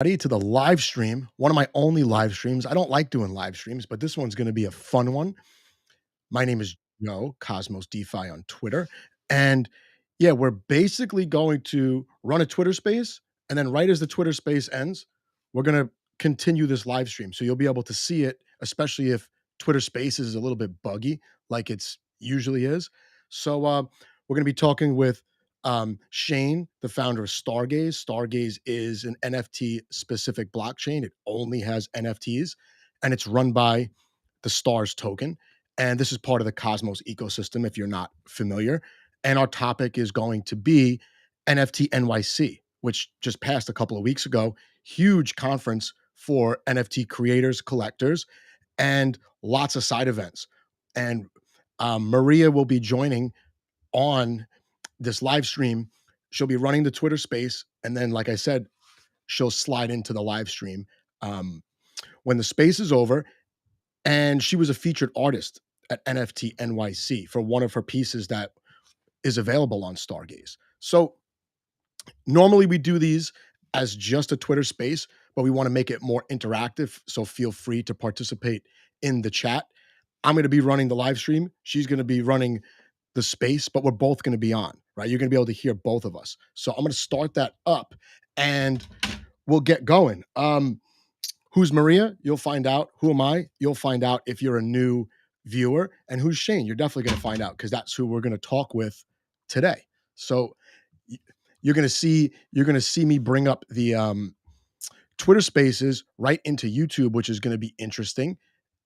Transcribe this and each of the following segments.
To the live stream, one of my only live streams. I don't like doing live streams, but this one's going to be a fun one. My name is JUNO, Cosmos DeFi on Twitter. And yeah, we're basically going to run a Twitter space. And then right as the Twitter space ends, we're going to continue this live stream. So you'll be able to see it, especially if Twitter Spaces is a little bit buggy, like it's usually is. So we're going to be talking with Shane, the founder of Stargaze. Stargaze is an NFT specific blockchain. It only has NFTs and it's run by the STARS token. And this is part of the Cosmos ecosystem, if you're not familiar. And our topic is going to be NFT NYC, which just passed a couple of weeks ago. Huge conference for NFT creators, collectors, and lots of side events. And Maria will be joining on this live stream. She'll be running the Twitter space. And then, like I said, she'll slide into the live stream when the space is over. And she was a featured artist at NFT NYC for one of her pieces that is available on Stargaze. So normally we do these as just a Twitter space, but we want to make it more interactive. So feel free to participate in the chat. I'm going to be running the live stream. She's going to be running the space, but we're both going to be on, right? You're going to be able to hear both of us. So I'm going to start that up and we'll get going. Who's Maria? You'll find out. Who am I? You'll find out if you're a new viewer. And who's Shane? You're definitely going to find out because that's who we're going to talk with today. So you're going to see me bring up the Twitter Spaces right into YouTube, which is going to be interesting.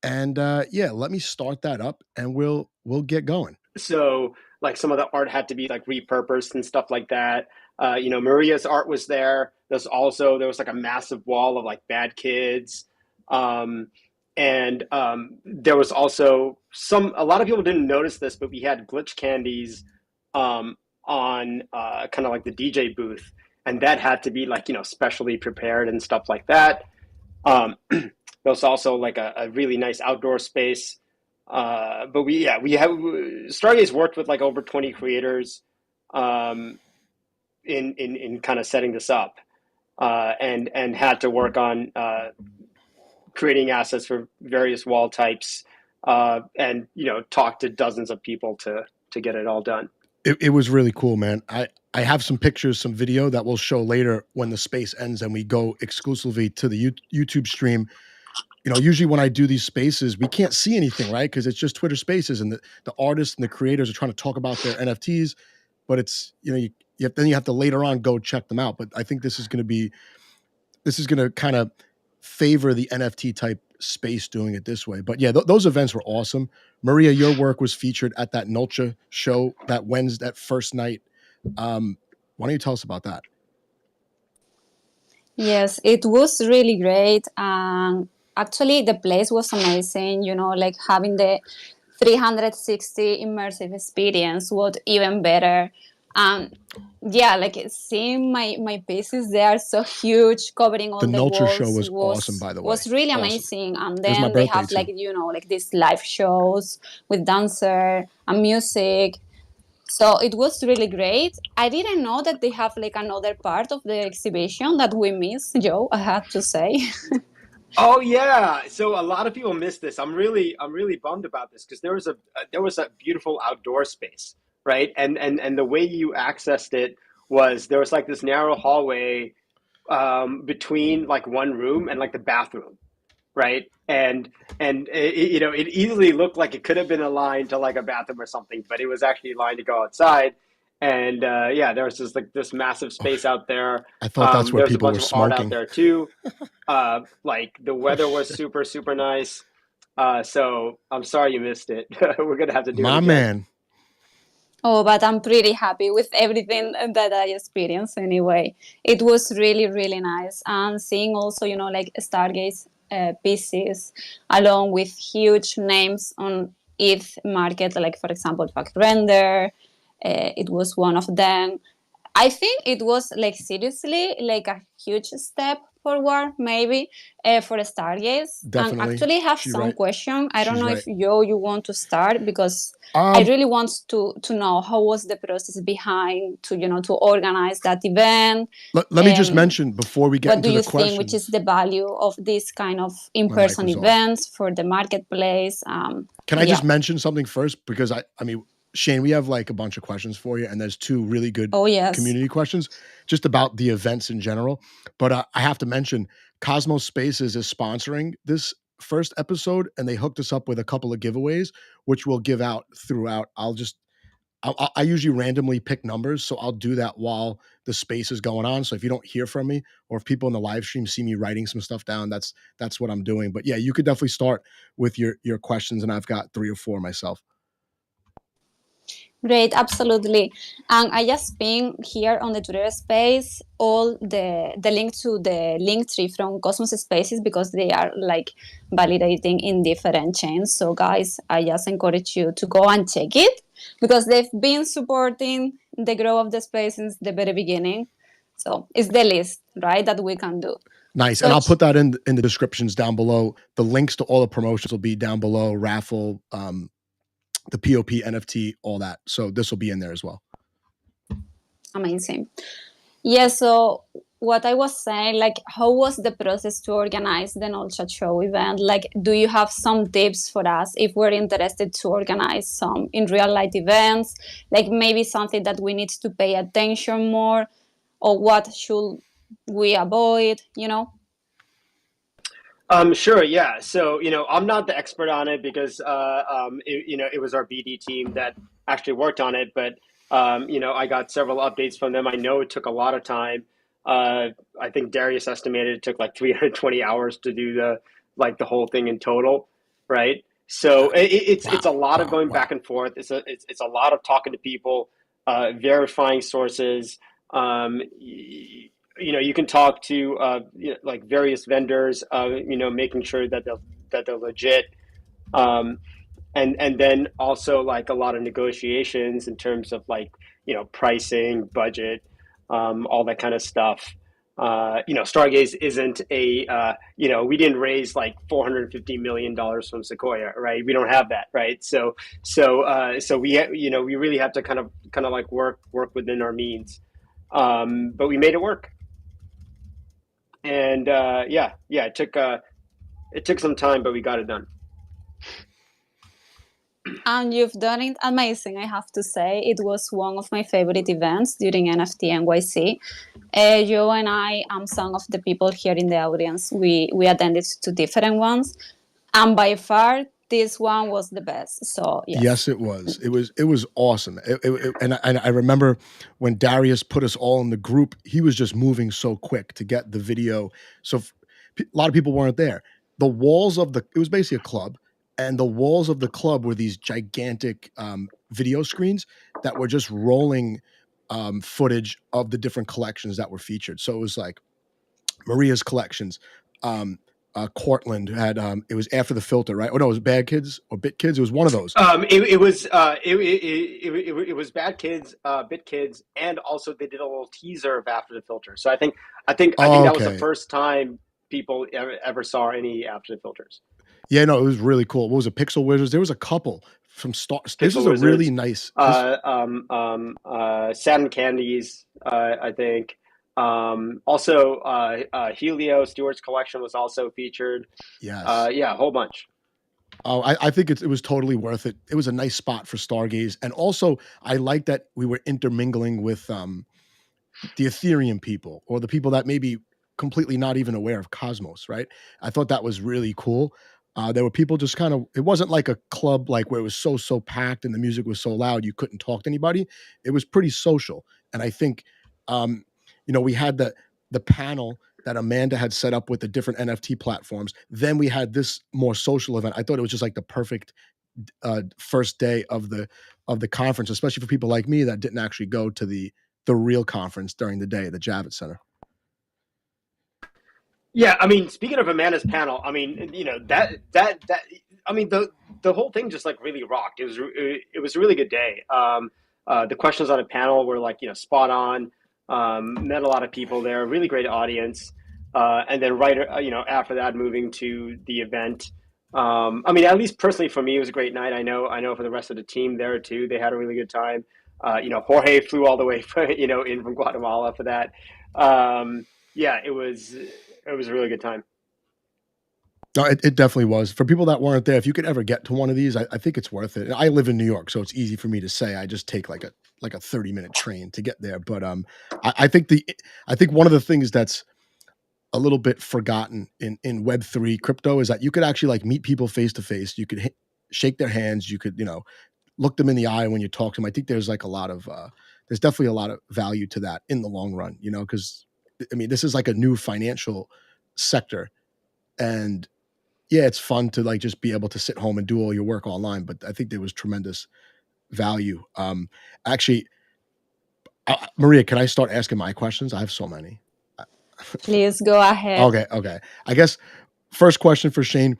And yeah, let me start that up and we'll get going. So like some of the art had to be like repurposed and stuff like that. Maria's art was there. There was like a massive wall of like bad kids. There was also a lot of people didn't notice this, but we had glitch candies on kind of like the DJ booth. And that had to be like, specially prepared and stuff like that. There was also like a really nice outdoor space. But we have Stargaze worked with like over 20 creators in kind of setting this up and had to work on creating assets for various wall types and talk to dozens of people to get it all done. It was really cool, man. I have some pictures, some video that we'll show later when the space ends and we go exclusively to the YouTube stream. Usually when I do these spaces, we can't see anything, right? Because it's just Twitter Spaces and the artists and the creators are trying to talk about their NFTs, but it's, you have to later on go check them out. But I think this is going to kind of favor the NFT type space doing it this way. But yeah, those events were awesome. Maria, your work was featured at that Nulcha show that first night. Why don't you tell us about that? Yes, it was really great. Actually, the place was amazing, like having the 360 immersive experience was even better. Yeah, like seeing my pieces, they are so huge, covering all the walls. The Nulcher show was awesome, by the way. Was really amazing. And then they have like, like these live shows with dancer and music. So it was really great. I didn't know that they have like another part of the exhibition that we missed, Joe, I have to say. Oh yeah, so a lot of people missed this. I'm really bummed about this because there was a beautiful outdoor space, right? And the way you accessed it was there was like this narrow hallway between like one room and like the bathroom, right? And it easily looked like it could have been a line to like a bathroom or something, but it was actually a line to go outside. And yeah, there was just like this massive space out there. I thought that's where people were smoking. Art out there too. Like the weather was super, super nice. So I'm sorry you missed it. We're gonna have to do it again. Man. Oh, but I'm pretty happy with everything that I experienced anyway. It was really, really nice. And seeing also, like Stargaze pieces along with huge names on ETH market, like for example, Fact Render. It was one of them. I think it was like seriously like a huge step forward maybe for Stargaze. And Definitely. actually have She's some right. question. I don't She's know right. if you want to start, because I Um, really want to know how was the process behind to to organize that event. let me just um, mention before we get what do into the you think which is questions. the value of this kind of My mic in-person was off. events for the marketplace? Can I Yeah. just mention something first? Because I mean, Shane, we have like a bunch of questions for you, and there's two really good Oh yes. community questions just about the events in general. But I have to mention, Cosmos Spaces is sponsoring this first episode, and they hooked us up with a couple of giveaways, which we'll give out throughout. I usually randomly pick numbers, so I'll do that while the space is going on. So if you don't hear from me, or if people in the live stream see me writing some stuff down, that's what I'm doing. But yeah, you could definitely start with your questions, and I've got 3 or 4 myself. Great, absolutely. And I just ping here on the Twitter space all the link to the link tree from Cosmos Spaces, because they are like validating in different chains. So guys, I just encourage you to go and check it, because they've been supporting the growth of the space since the very beginning. So it's the least, right, that we can do. Nice, and So I'll put that in the descriptions down below. The links to all the promotions will be down below. Raffle, the POP, NFT, all that. So this will be in there as well. amazing. Yeah, so what I was saying, like, how was the process to organize the No Chat Show event? Like, do you have some tips for us if we're interested to organize some in real life events? Like, maybe something that we need to pay attention more, or what should we avoid, Sure, yeah. So, I'm not the expert on it because, it was our BD team that actually worked on it. But, I got several updates from them. I know it took a lot of time. I think Darius estimated it took like 320 hours to do the whole thing in total, right? So it's a Wow, lot of wow, going back wow. and forth. It's a lot of talking to people, verifying sources. You can talk to like various vendors, making sure that they're legit, um, and then also like a lot of negotiations in terms of like pricing, budget, all that kind of stuff. Stargaze isn't we didn't raise like $450 million from Sequoia, right? We don't have that, right? So we really have to kind of like work within our means, but we made it work. And yeah, it took some time, but we got it done. And you've done it amazing, I have to say. It was one of my favorite events during NFT NYC. Joe and I am some of the people here in the audience. We attended to different ones, and by far this one was the best. So yes. Yes, it was. It was awesome. And I remember when Darius put us all in the group, he was just moving so quick to get the video. So a lot of people weren't there. The walls of it was basically a club, and the walls of the club were these gigantic video screens that were just rolling footage of the different collections that were featured. So it was like Maria's collections. Cortland had it was After the Filter, right? Oh no, it was Bad Kids or Bit Kids. It was one of those. It was Bad Kids, Bit Kids, and also they did a little teaser of After the Filter. So I think Oh, that was the okay. first time people ever saw any After the Filters. Yeah, no, it was really cool. What was it? Pixel Wizards. There was a couple from Star. This is Pixel a really Wizards, nice. This Satin Candies, I think. Also, Helio Stewart's collection was also featured. yes. Yeah, a whole bunch. Oh, I think it was totally worth it. It was a nice spot for Stargaze, and also I like that we were intermingling with the Ethereum people or the people that maybe completely not even aware of Cosmos, right? I thought that was really cool. There were people just kind of, it wasn't like a club like where it was so packed and the music was so loud you couldn't talk to anybody. It was pretty social. And I think um, we had the panel that Amanda had set up with the different NFT platforms. Then we had this more social event. I thought it was just like the perfect first day of the conference, especially for people like me that didn't actually go to the real conference during the day at the Javits Center. Yeah, I mean, speaking of Amanda's panel, I mean, I mean, the whole thing just like really rocked. It was a really good day. The questions on the panel were like spot on. Met a lot of people there. Really great audience. and then right, after that, moving to the event. I mean, at least personally for me, it was a great night. I know for the rest of the team there too, they had a really good time. Jorge flew all the way from, in from Guatemala for that. Yeah, it was a really good time. No, it definitely was. For people that weren't there, if you could ever get to one of these, I think it's worth it. I live in New York, so it's easy for me to say. I just take like a 30-minute train to get there. But I think one of the things that's a little bit forgotten in Web3 crypto is that you could actually like meet people face to face. You could shake their hands. You could look them in the eye when you talk to them. I think there's like there's definitely a lot of value to that in the long run. Because I mean this is like a new financial sector, and yeah, it's fun to like just be able to sit home and do all your work online. But I think there was tremendous value. Actually, Maria, can I start asking my questions? I have so many. Please go ahead. Okay. I guess first question for Shane.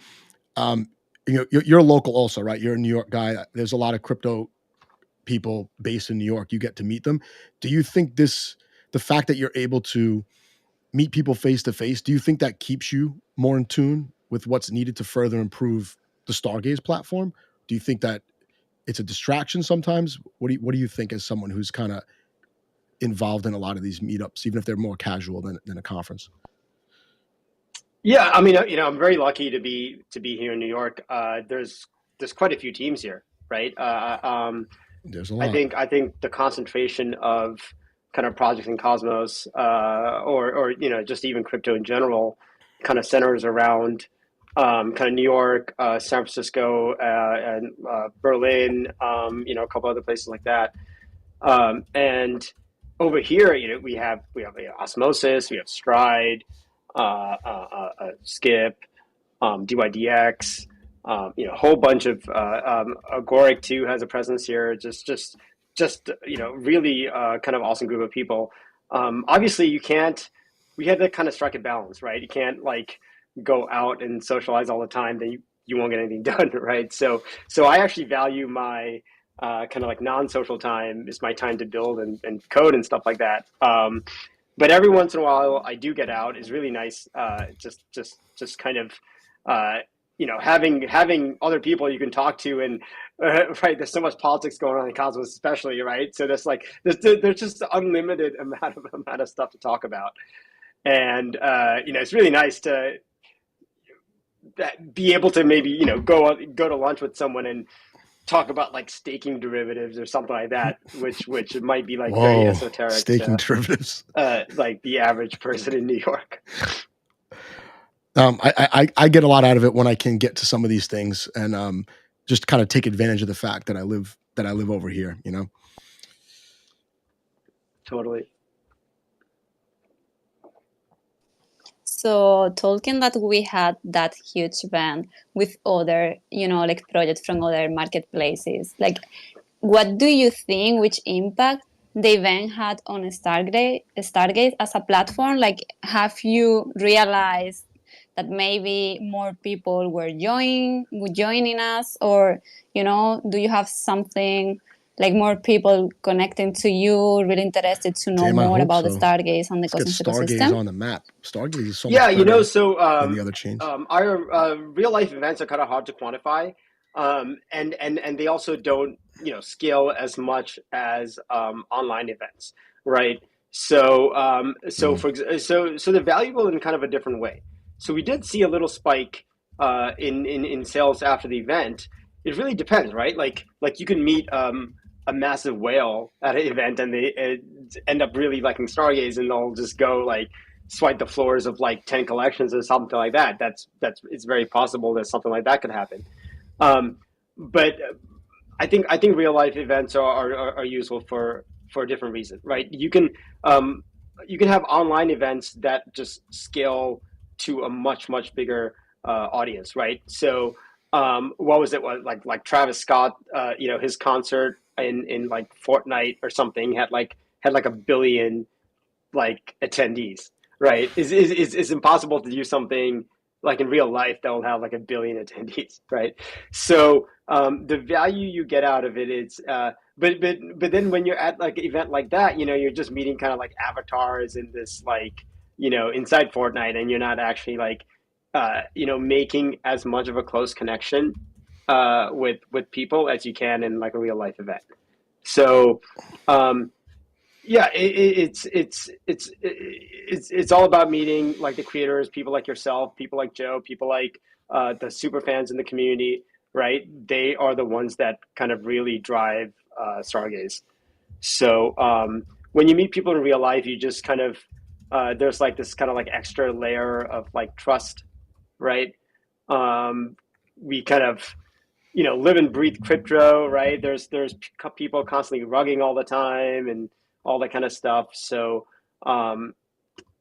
You're local also, right? You're a New York guy. There's a lot of crypto people based in New York. You get to meet them. Do you think the fact that you're able to meet people face to face, do you think that keeps you more in tune with what's needed to further improve the Stargaze platform? Do you think that it's a distraction sometimes? What do you think as someone who's kind of involved in a lot of these meetups, even if they're more casual than a conference? Yeah, I mean, I'm very lucky to be here in New York. There's quite a few teams here, right? There's a I lot. think I think the concentration of kind of projects in Cosmos, or just even crypto in general, kind of centers around kind of New York, San Francisco, and Berlin, a couple other places like that. And over here, we have Osmosis, we have Stride, Skip, DYDX, a whole bunch of Agoric too has a presence here. Just really kind of awesome group of people. Obviously, we had to kind of strike a balance, right? You can't like go out and socialize all the time, then you won't get anything done, right? So I actually value my kind of like non-social time is my time to build and code and stuff like that. But every once in a while, I do get out. It's really nice. Just kind of, having other people you can talk to, and right. There's so much politics going on in Cosmos, especially, right. So there's just unlimited amount of stuff to talk about, and it's really nice to be able to maybe go to lunch with someone and talk about like staking derivatives or something like that, which might be like very Whoa, esoteric staking to derivatives. like the average person in New York. I get a lot out of it when I can get to some of these things and just kind of take advantage of the fact that I live over here. Totally. So talking that we had that huge event with other, like projects from other marketplaces, like what do you think, which impact the event had on Stargaze as a platform? Like, have you realized that maybe more people were joining us, or, do you have something like more people connecting to you, really interested to know Damn, I more hope about the so. Stargaze and the Let's get Cosmos Stargaze ecosystem? on the map. Stargaze is so Yeah, much better so than the other chains. our real life events are kind of hard to quantify, and they also don't scale as much as online events, right? So they're valuable in kind of a different way. So we did see a little spike in sales after the event. It really depends, right? Like you can meet a massive whale at an event, and they end up really liking Stargaze, and they'll just go like swipe the floors of like 10 collections or something like that. It's very possible that something like that could happen. But I think real life events are useful for a different reason, right? You can have online events that just scale to a much bigger audience, right? So what was it? Like Travis Scott, his concert in like Fortnite or something had like a billion like attendees, right? It's impossible to do something like in real life that will have like a billion attendees, right? So the value you get out of it is, but then when you're at like an event like that, you're just meeting kind of like avatars in this like inside Fortnite, and you're not actually like, making as much of a close connection with people as you can in like a real life event. So, yeah, it's all about meeting like the creators, people like yourself, people like Joe, people like the super fans in the community, right? They are the ones that kind of really drive Stargaze. So when you meet people in real life, you just kind of there's like this kind of like extra layer of like trust, right? We kind of live and breathe crypto, right? There's people constantly rugging all the time and all that kind of stuff. So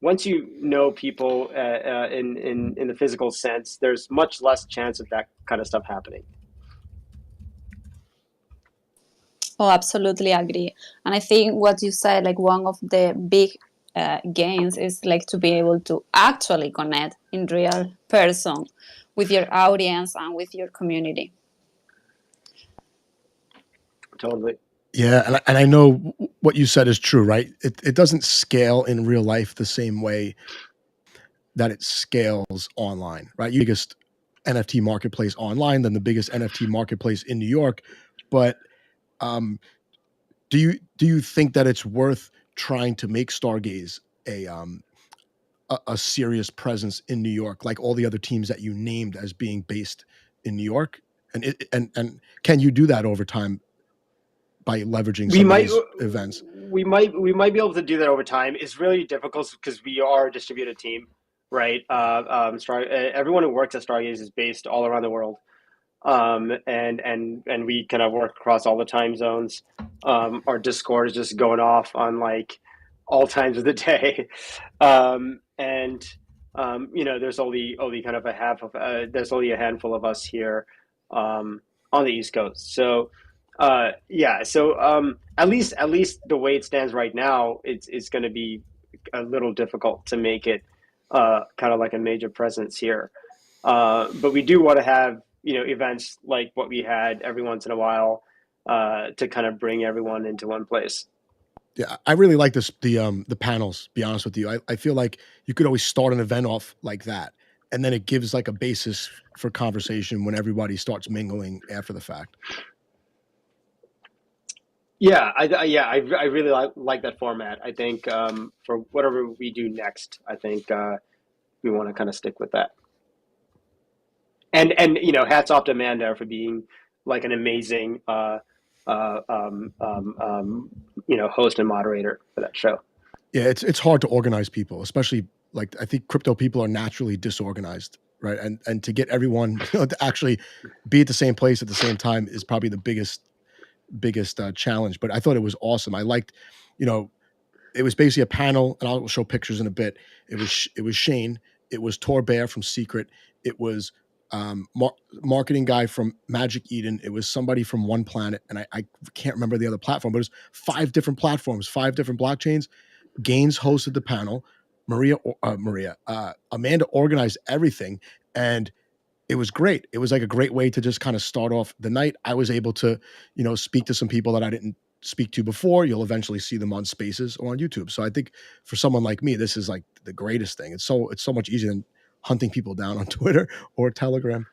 once you know people in the physical sense, there's much less chance of that kind of stuff happening. Oh, absolutely agree. And I think what you said, like one of the big gains is like to be able to actually connect in real person with your audience and with your community. Totally. Yeah, and I know what you said is true, right? It doesn't scale in real life the same way that it scales online, right? You biggest NFT marketplace online, then the biggest NFT marketplace in New York. But do you think that it's worth trying to make Stargaze a serious presence in New York, like all the other teams that you named as being based in New York? And can you do that over time by leveraging some of these events? We might be able to do that over time. It's really difficult because we are a distributed team, right? Everyone who works at Stargaze is based all around the world, and we kind of work across all the time zones. Our Discord is just going off on like all times of the day, there's only kind of there's only a handful of us here on the East Coast. So at least the way it stands right now, it's going to be a little difficult to make it kind of like a major presence here. But we do want to have events like what we had every once in a while to kind of bring everyone into one place. Yeah, I really like the panels, be honest with you. I feel like you could always start an event off like that, and then it gives like a basis for conversation when everybody starts mingling after the fact. Yeah, I really like that format. I think for whatever we do next, I think we want to kind of stick with that. And hats off to Amanda for being like an amazing host and moderator for that show. Yeah, it's hard to organize people, especially like I think crypto people are naturally disorganized, right? And to get everyone to actually be at the same place at the same time is probably the biggest challenge. But I thought it was awesome. I liked, it was basically a panel, and I'll show pictures in a bit. It was Shane, it was Tor Bear from Secret, it was marketing guy from Magic Eden, it was somebody from One Planet, and I can't remember the other platform, but it was 5 different platforms, 5 different blockchains. Gaines hosted the panel. Amanda organized everything, and it was great. It was like a great way to just kind of start off the night. I was able to, speak to some people that I didn't speak to before. You'll eventually see them on Spaces or on YouTube. So I think for someone like me, this is like the greatest thing. It's so much easier than hunting people down on Twitter or Telegram.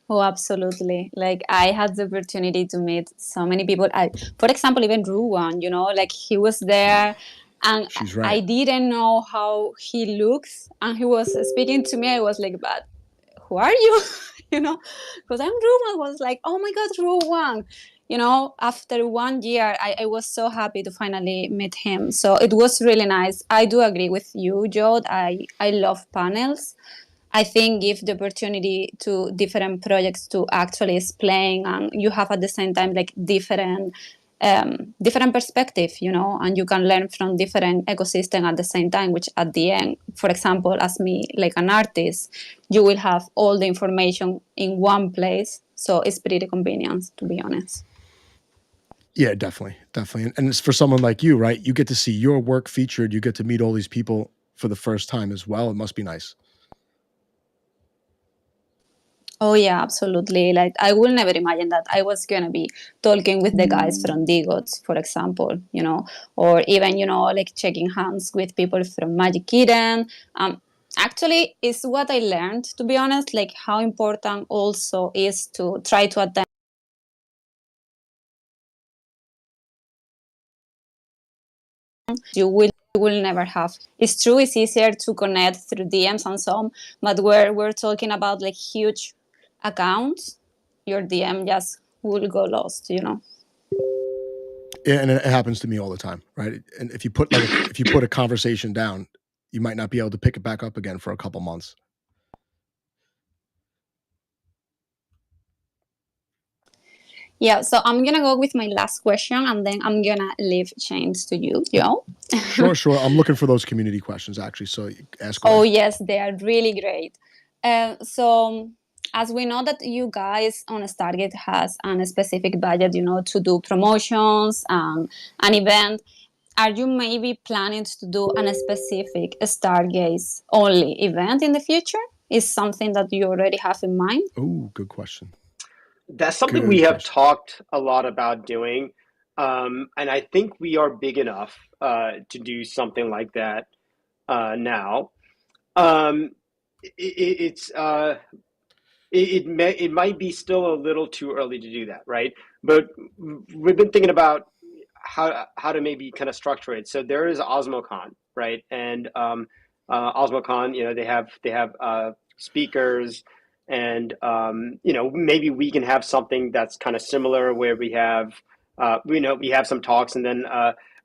Oh, absolutely. Like I had the opportunity to meet so many people. For example, even Ruwan, like he was there and She's right. I didn't know how he looks. And he was speaking to me. I was like, but who are you? Because I'm Ruwan. I was like, oh my God, Ruwan. After 1 year, I was so happy to finally meet him. So it was really nice. I do agree with you, Joe. I love panels. I think give the opportunity to different projects to actually explain, and you have at the same time like different perspective, and you can learn from different ecosystem at the same time, which at the end, for example, as me, like an artist, you will have all the information in one place. So it's pretty convenient, to be honest. Yeah, definitely. And it's for someone like you, right? You get to see your work featured. You get to meet all these people for the first time as well. It must be nice. Oh yeah, absolutely. Like I will never imagine that I was gonna be talking with the guys from Digots, for example, or even like checking hands with people from Magic Kitten. Actually, it's what I learned, to be honest. Like how important also is to try to attend. You will never have. It's true. It's easier to connect through DMs and so on, but where we're talking about like huge accounts, your DM just will go lost. Yeah, and it happens to me all the time, right? And if you put if you put a conversation down, you might not be able to pick it back up again for a couple months. Yeah, so I'm gonna go with my last question, and then I'm gonna leave James to you. Sure. I'm looking for those community questions actually. So ask Oh away. yes, they are really great. So as we know that you guys on Stargate has a specific budget, to do promotions and an event, are you maybe planning to do a specific Stargaze only event in the future? Is something that you already have in mind? Oh, good question. That's something we Good have question. talked a lot about doing. And I think we are big enough to do something like that now. Um, it's it might be still a little too early to do that, right? But we've been thinking about how to maybe kind of structure it. So there is OSMOCon, right? And OSMOCon, they have speakers, and maybe we can have something that's kind of similar where we have some talks, and then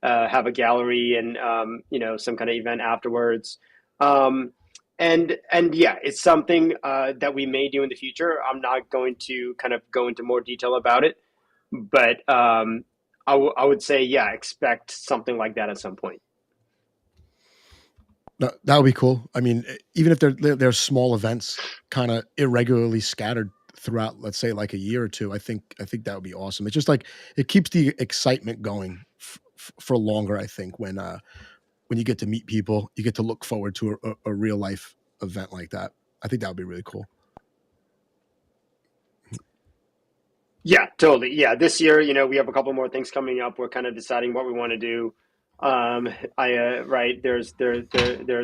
have a gallery, and some kind of event afterwards. Um, and yeah, it's something that we may do in the future. I'm not going to kind of go into more detail about it, but I would say, yeah, expect something like that at some point. That would be cool. I mean, even if they're small events, kind of irregularly scattered throughout, let's say like a year or two, I think that would be awesome. It's just like it keeps the excitement going for longer. I think when you get to meet people, you get to look forward to a real life event like that. I think that would be really cool. Yeah, totally. Yeah, this year, we have a couple more things coming up. We're kind of deciding what we want to do. I right there's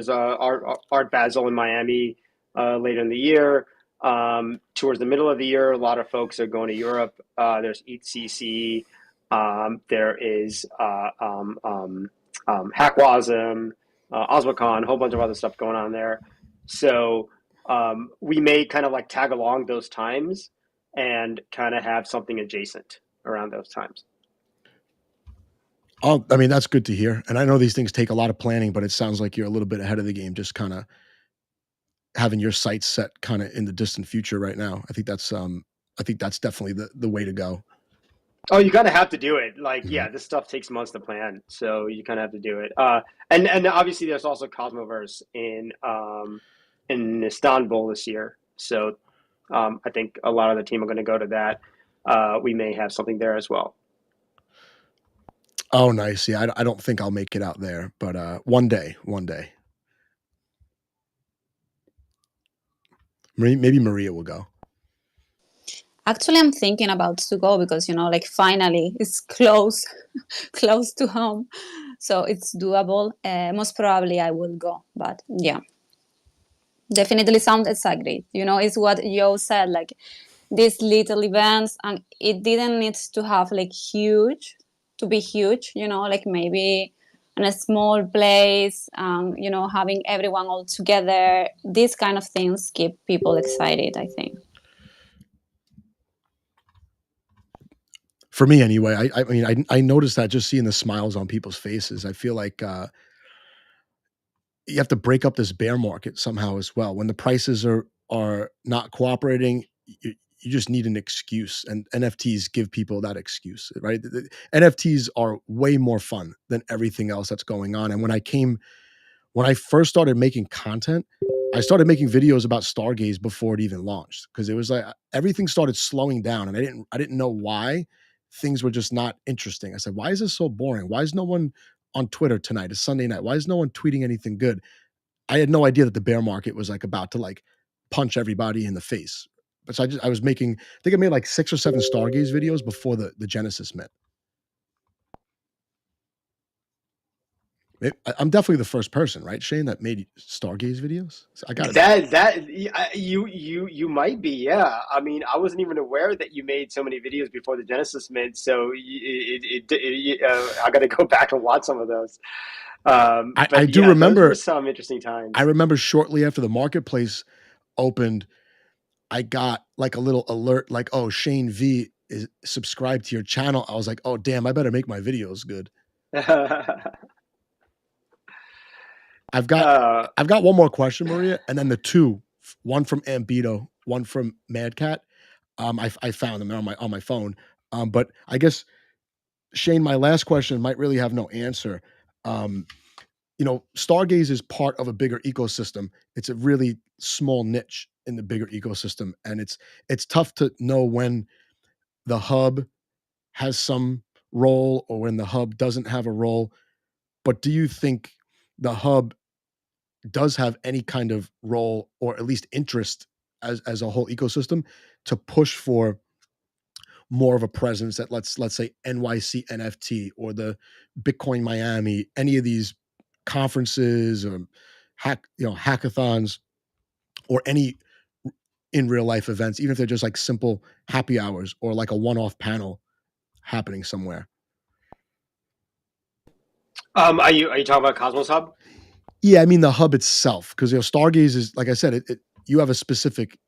Art Basel in Miami later in the year. Towards the middle of the year, a lot of folks are going to Europe. There's ETCC. There is Hackwasm, Osmocon, a whole bunch of other stuff going on there. So we may kind of like tag along those times and kind of have something adjacent around those times. Oh, I mean, that's good to hear. And I know these things take a lot of planning, but it sounds like you're a little bit ahead of the game, just kind of having your sights set kind of in the distant future right now. I think that's definitely the way to go. Oh, you kind of have to do it. Like, Mhm. yeah, this stuff takes months to plan, so you kind of have to do it. And obviously there's also Cosmoverse in Istanbul this year. So I think a lot of the team are going to go to that. We may have something there as well. Oh, nice. Yeah, I don't think I'll make it out there, but one day, one day. Maybe Maria will go. Actually, I'm thinking about to go because like finally it's close, close to home, so it's doable. Most probably I will go, but yeah, definitely sounds exciting. It's what Joe said, like these little events, and it didn't need to have like huge to be huge. Like maybe in a small place, having everyone all together. These kind of things keep people excited, I think. For me anyway, I mean, I noticed that just seeing the smiles on people's faces. I feel like you have to break up this bear market somehow as well. When the prices are not cooperating, you just need an excuse, and NFTs give people that excuse, right? NFTs are way more fun than everything else that's going on. And when I first started making content, I started making videos about Stargaze before it even launched because it was like everything started slowing down, and I didn't know why things were just not interesting. I said, "Why is this so boring? Why is no one on Twitter tonight? It's Sunday night. Why is no one tweeting anything good?" I had no idea that the bear market was like about to like punch everybody in the face. But so I was making, I think I made like 6 or 7 Stargaze videos before the Genesis mint. I'm definitely the first person, right, Shane, that made Stargaze videos. So I got you might be, yeah. I mean, I wasn't even aware that you made so many videos before the Genesis mint, so I got to go back and watch some of those. I But do yeah, those were remember. some interesting times. I remember shortly after the marketplace opened, I got like a little alert, like, "Oh, Shane V is subscribed to your channel." I was like, "Oh, damn, I better make my videos good." I've got Uh, I've got one more question, Maria, and then the two, one from Ambito, one from Madcat. I found them on my phone. But I guess Shane, my last question might really have no answer. Um, Stargaze is part of a bigger ecosystem. It's a really small niche in the bigger ecosystem, and it's tough to know when the hub has some role or when the hub doesn't have a role. But do you think the hub does have any kind of role or at least interest as a whole ecosystem to push for more of a presence at let's say NYC NFT or the Bitcoin Miami, any of these conferences or hackathons or any in real life events, even if they're just like simple happy hours or like a one-off panel happening somewhere. are you talking about Cosmos Hub? Yeah, I mean the hub itself, because Stargaze is, like I said, you have a specific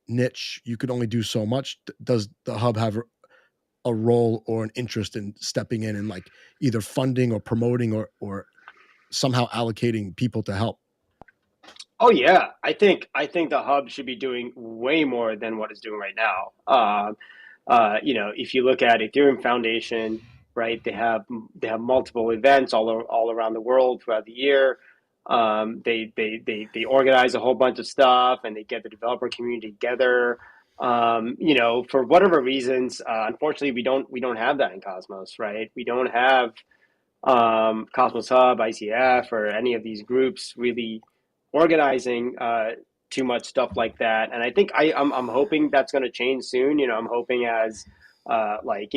niche. You could only do so much. Does the hub have a role or an interest in stepping in and like either funding or promoting or somehow allocating people to help? Oh yeah, I think the hub should be doing way more than what it's doing right now. If you look at Ethereum Foundation, right, they have multiple events all around the world throughout the year. They organize a whole bunch of stuff and they get the developer community together. For whatever reasons, unfortunately, we don't have that in Cosmos, right? We don't have Cosmos Hub, ICF, or any of these groups really organizing too much stuff like that. And I think I'm hoping that's going to change soon. I'm hoping as like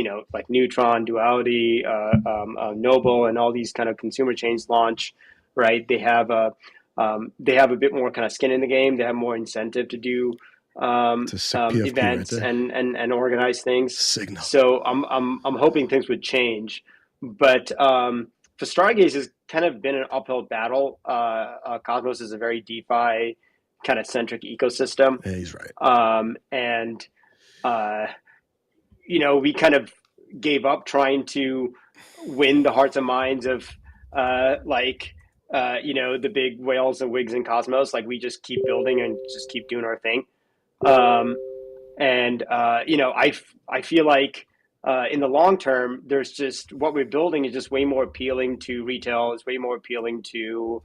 Neutron, Duality, Noble, and all these kind of consumer chains launch, right? They have a bit more kind of skin in the game. They have more incentive to do It's a sick PFP right events there. and organize things. Signal. So I'm hoping things would change. But for Stargaze has kind of been an uphill battle. Cosmos is a very DeFi kind of centric ecosystem. Yeah, he's right. And we kind of gave up trying to win the hearts and minds of the big whales and wigs in Cosmos. Like we just keep building and just keep doing our thing. I feel like in the long term, there's just what we're building is just way more appealing to retail. It's way more appealing to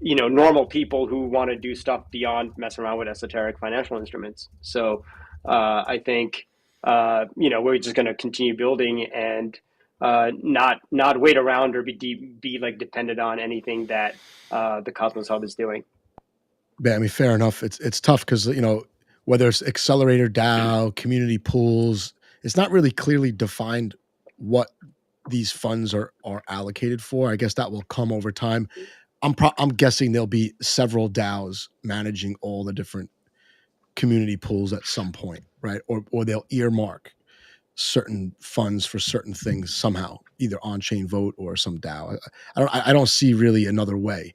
normal people who want to do stuff beyond messing around with esoteric financial instruments. So I think we're just going to continue building and not wait around or be like dependent on anything that the Cosmos Hub is doing. Yeah, I mean, fair enough. It's tough because whether it's accelerator DAO, community pools, it's not really clearly defined what these funds are allocated for. I guess that will come over time. I'm guessing there'll be several DAOs managing all the different community pools at some point, right? Or they'll earmark certain funds for certain things somehow, either on-chain vote or some DAO. I don't see really another way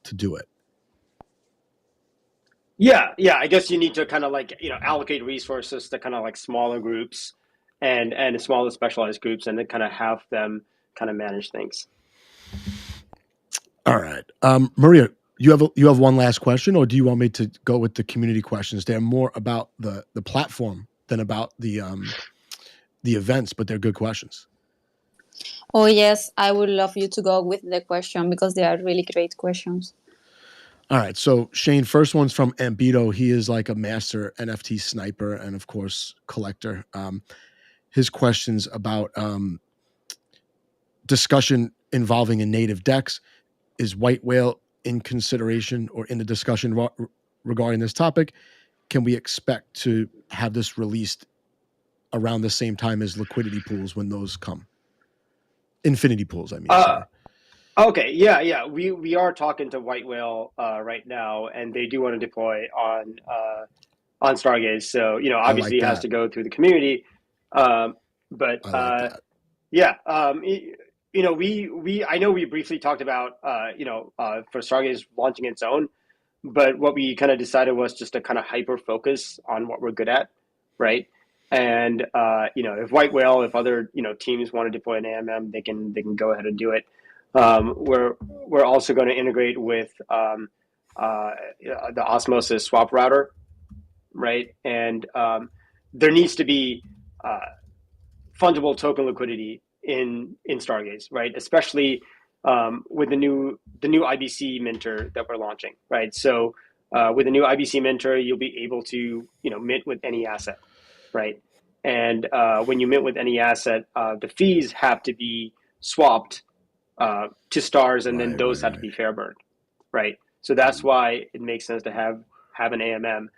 to do it. Yeah. I guess you need to kind of allocate resources to kind of like smaller groups and smaller specialized groups, and then kind of have them kind of manage things. All right, Maria, you have one last question, or do you want me to go with the community questions? They're more about the platform than about the events, but they're good questions. Oh yes, I would love you to go with the question because they are really great questions. All right, so Shane, first one's from Ambito. He is like a master NFT sniper and of course collector. His questions about discussion involving a native DEX. Is White Whale in consideration or in the discussion regarding this topic? can we expect to have this released around the same time as liquidity pools when those come? Infinity pools, I mean. Sorry. Okay, yeah. We are talking to White Whale right now, and they do want to deploy on Stargaze. So obviously, it has to go through the community. But I like that. Yeah, I know we briefly talked about for Stargaze launching its own, but what we kind of decided was just to kind of hyper focus on what we're good at, right? And if White Whale, if other teams want to deploy an AMM, they can go ahead and do it. We're also going to integrate with the osmosis swap router, right? And there needs to be fungible token liquidity in Stargaze, right? Especially with the new IBC minter that we're launching, right? So with the new IBC minter, you'll be able to mint with any asset, right? And when you mint with any asset, the fees have to be swapped to stars, and then those have to be fair burned, right? So that's why it makes sense to have an AMM.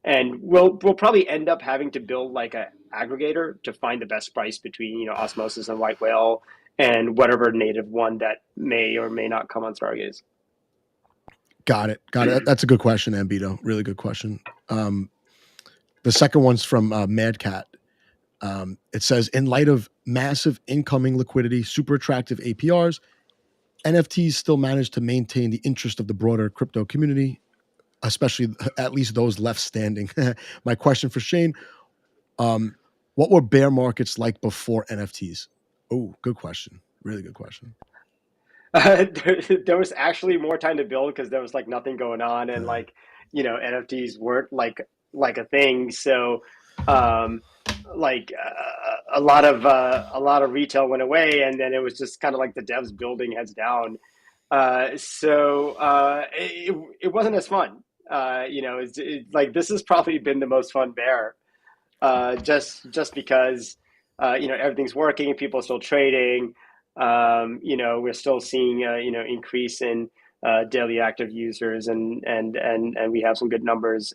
And we'll probably end up having to build like an aggregator to find the best price between Osmosis and White Whale and whatever native one that may or may not come on Stargaze. Got it. That's a good question, Ambito. Really good question. The second one's from Mad Cat. It says, in light of massive incoming liquidity, super attractive APRs, NFTs still manage to maintain the interest of the broader crypto community, especially at least those left standing. My question for Shane, what were bear markets like before NFTs? Oh, good question. Really good question. There was actually more time to build because there was like nothing going on, and NFTs weren't like a thing. So a lot of retail went away, and then it was just kind of like the devs building heads down. So it wasn't as fun. Like this has probably been the most fun bear, just because everything's working, people are still trading. We're still seeing increase in daily active users, and we have some good numbers.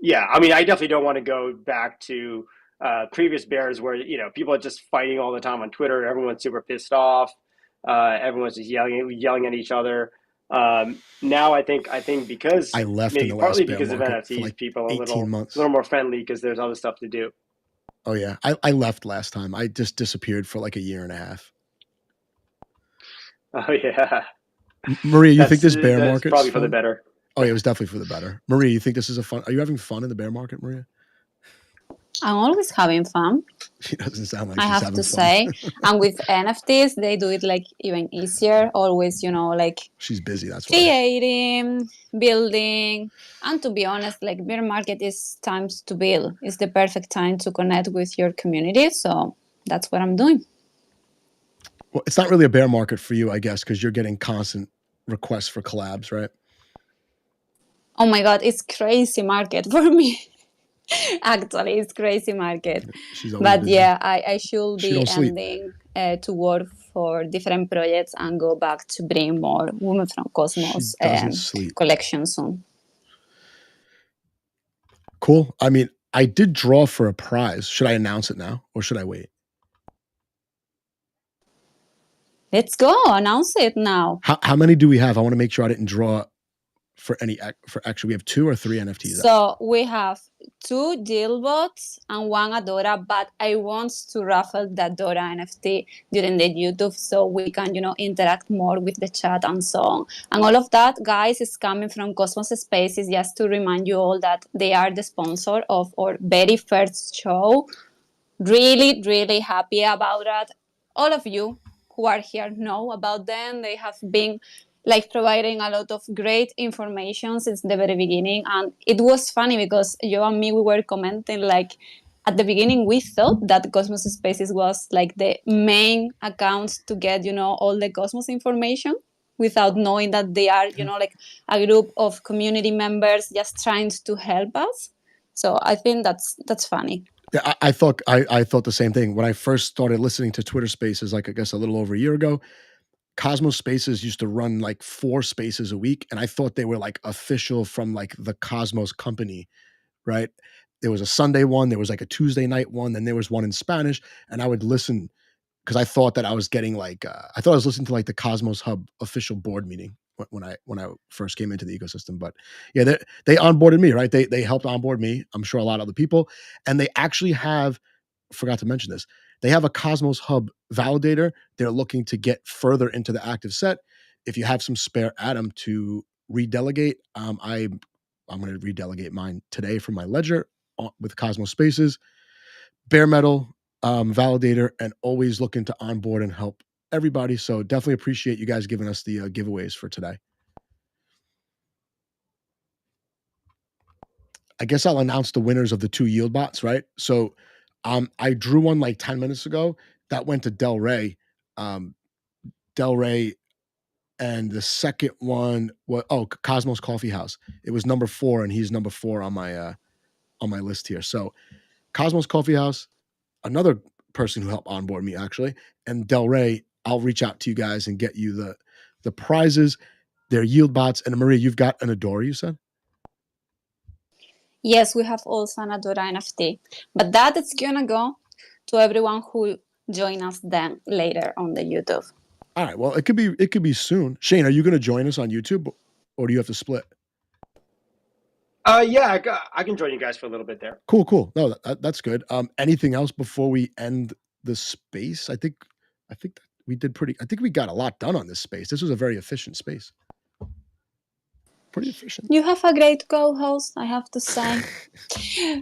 Yeah, I mean, I definitely don't want to go back to previous bears where people are just fighting all the time on Twitter. Everyone's super pissed off. Everyone's just yelling at each other. Now I think because I left maybe in the partly last bear because of market NFTs, for like people are a 18 months. little more friendly because there's other stuff to do. Oh yeah, I left last time. I just disappeared for like a year and a half. Oh yeah, Maria, you think this bear market probably for the better? Oh yeah, it was definitely for the better. Maria, you think this is fun? Are you having fun in the bear market, Maria? I'm always having fun. She doesn't sound like I she's have having to fun. say. And with NFTs, they do it like even easier. Always, like she's busy. That's why. Creating, building, and to be honest, like bear market is times to build. It's the perfect time to connect with your community. So that's what I'm doing. Well, it's not really a bear market for you, I guess, because you're getting constant requests for collabs, right? Oh my God, it's crazy market for me. Actually, it's crazy market. But busy. Yeah, I should be ending to work for different projects and go back to bring more Women from Cosmos collection soon. Cool. I mean, I did draw for a prize. Should I announce it now or should I wait? Let's go. Announce it now. How many do we have? I want to make sure I didn't draw for actually we have 2 or 3 NFTs. So we have 2 Dealbots and 1 Adora, but I want to raffle the Adora NFT during the YouTube so we can, interact more with the chat and so on. And all of that, guys, is coming from Cosmos Spaces, just to remind you all that they are the sponsor of our very first show. Really, really happy about that. All of you who are here know about them. They have been providing a lot of great information since the very beginning. And it was funny because you and me, we were commenting at the beginning, we thought that Cosmos Spaces was the main account to get, all the Cosmos information without knowing that they are, a group of community members just trying to help us. So I think that's funny. Yeah, I thought the same thing when I first started listening to Twitter Spaces, I guess a little over a year ago. Cosmos Spaces used to run like 4 spaces a week, and I thought they were like official from like the Cosmos company, right? There was a Sunday one, there was like a Tuesday night one, then there was one in Spanish, and I would listen because I thought that I was getting like I thought I was listening to like the Cosmos Hub official board meeting when I first came into the ecosystem. But yeah, they onboarded me, right? They helped onboard me. I'm sure a lot of other people, and they actually have forgot to mention this. They have a Cosmos Hub validator. They're looking to get further into the active set. If you have some spare Atom to redelegate, I'm going to redelegate mine today from my ledger with Cosmos Spaces, bare metal validator, and always looking to onboard and help everybody. So definitely appreciate you guys giving us the giveaways for today. I guess I'll announce the winners of the 2 yield bots, right? So I drew one like 10 minutes ago that went to Del Rey. Del Rey, and the second one was Cosmos Coffee House. It was number 4, and he's number 4 on my list here. So Cosmos Coffee House, another person who helped onboard me actually, and Del Rey, I'll reach out to you guys and get you the prizes, their yield bots. And Maria, you've got an Adora, you said? Yes, we have also an Adora NFT, but that is gonna go to everyone who join us then later on the YouTube. All right. Well, it could be soon. Shane, are you going to join us on YouTube, or do you have to split? Yeah, I can join you guys for a little bit there. Cool. No, that's good. Anything else before we end the space? I think that we did pretty. I think we got a lot done on this space. This was a very efficient space. Pretty efficient. You have a great co-host, I have to say.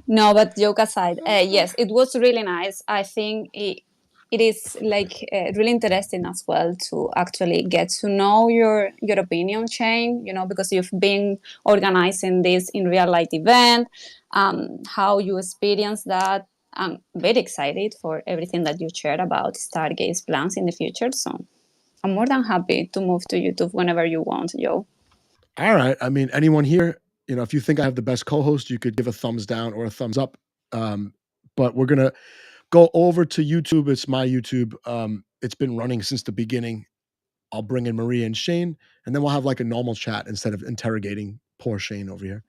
No, but joke aside, yes, it was really nice. I think it is like really interesting as well to actually get to know your opinion, Shane, because you've been organizing this in real life event, how you experience that. I'm very excited for everything that you shared about Stargaze plans in the future. So I'm more than happy to move to YouTube whenever you want, Joe. All right. I mean, anyone here, if you think I have the best co-host, you could give a thumbs down or a thumbs up. But we're going to go over to YouTube. It's my YouTube. It's been running since the beginning. I'll bring in Maria and Shane, and then we'll have like a normal chat instead of interrogating poor Shane over here.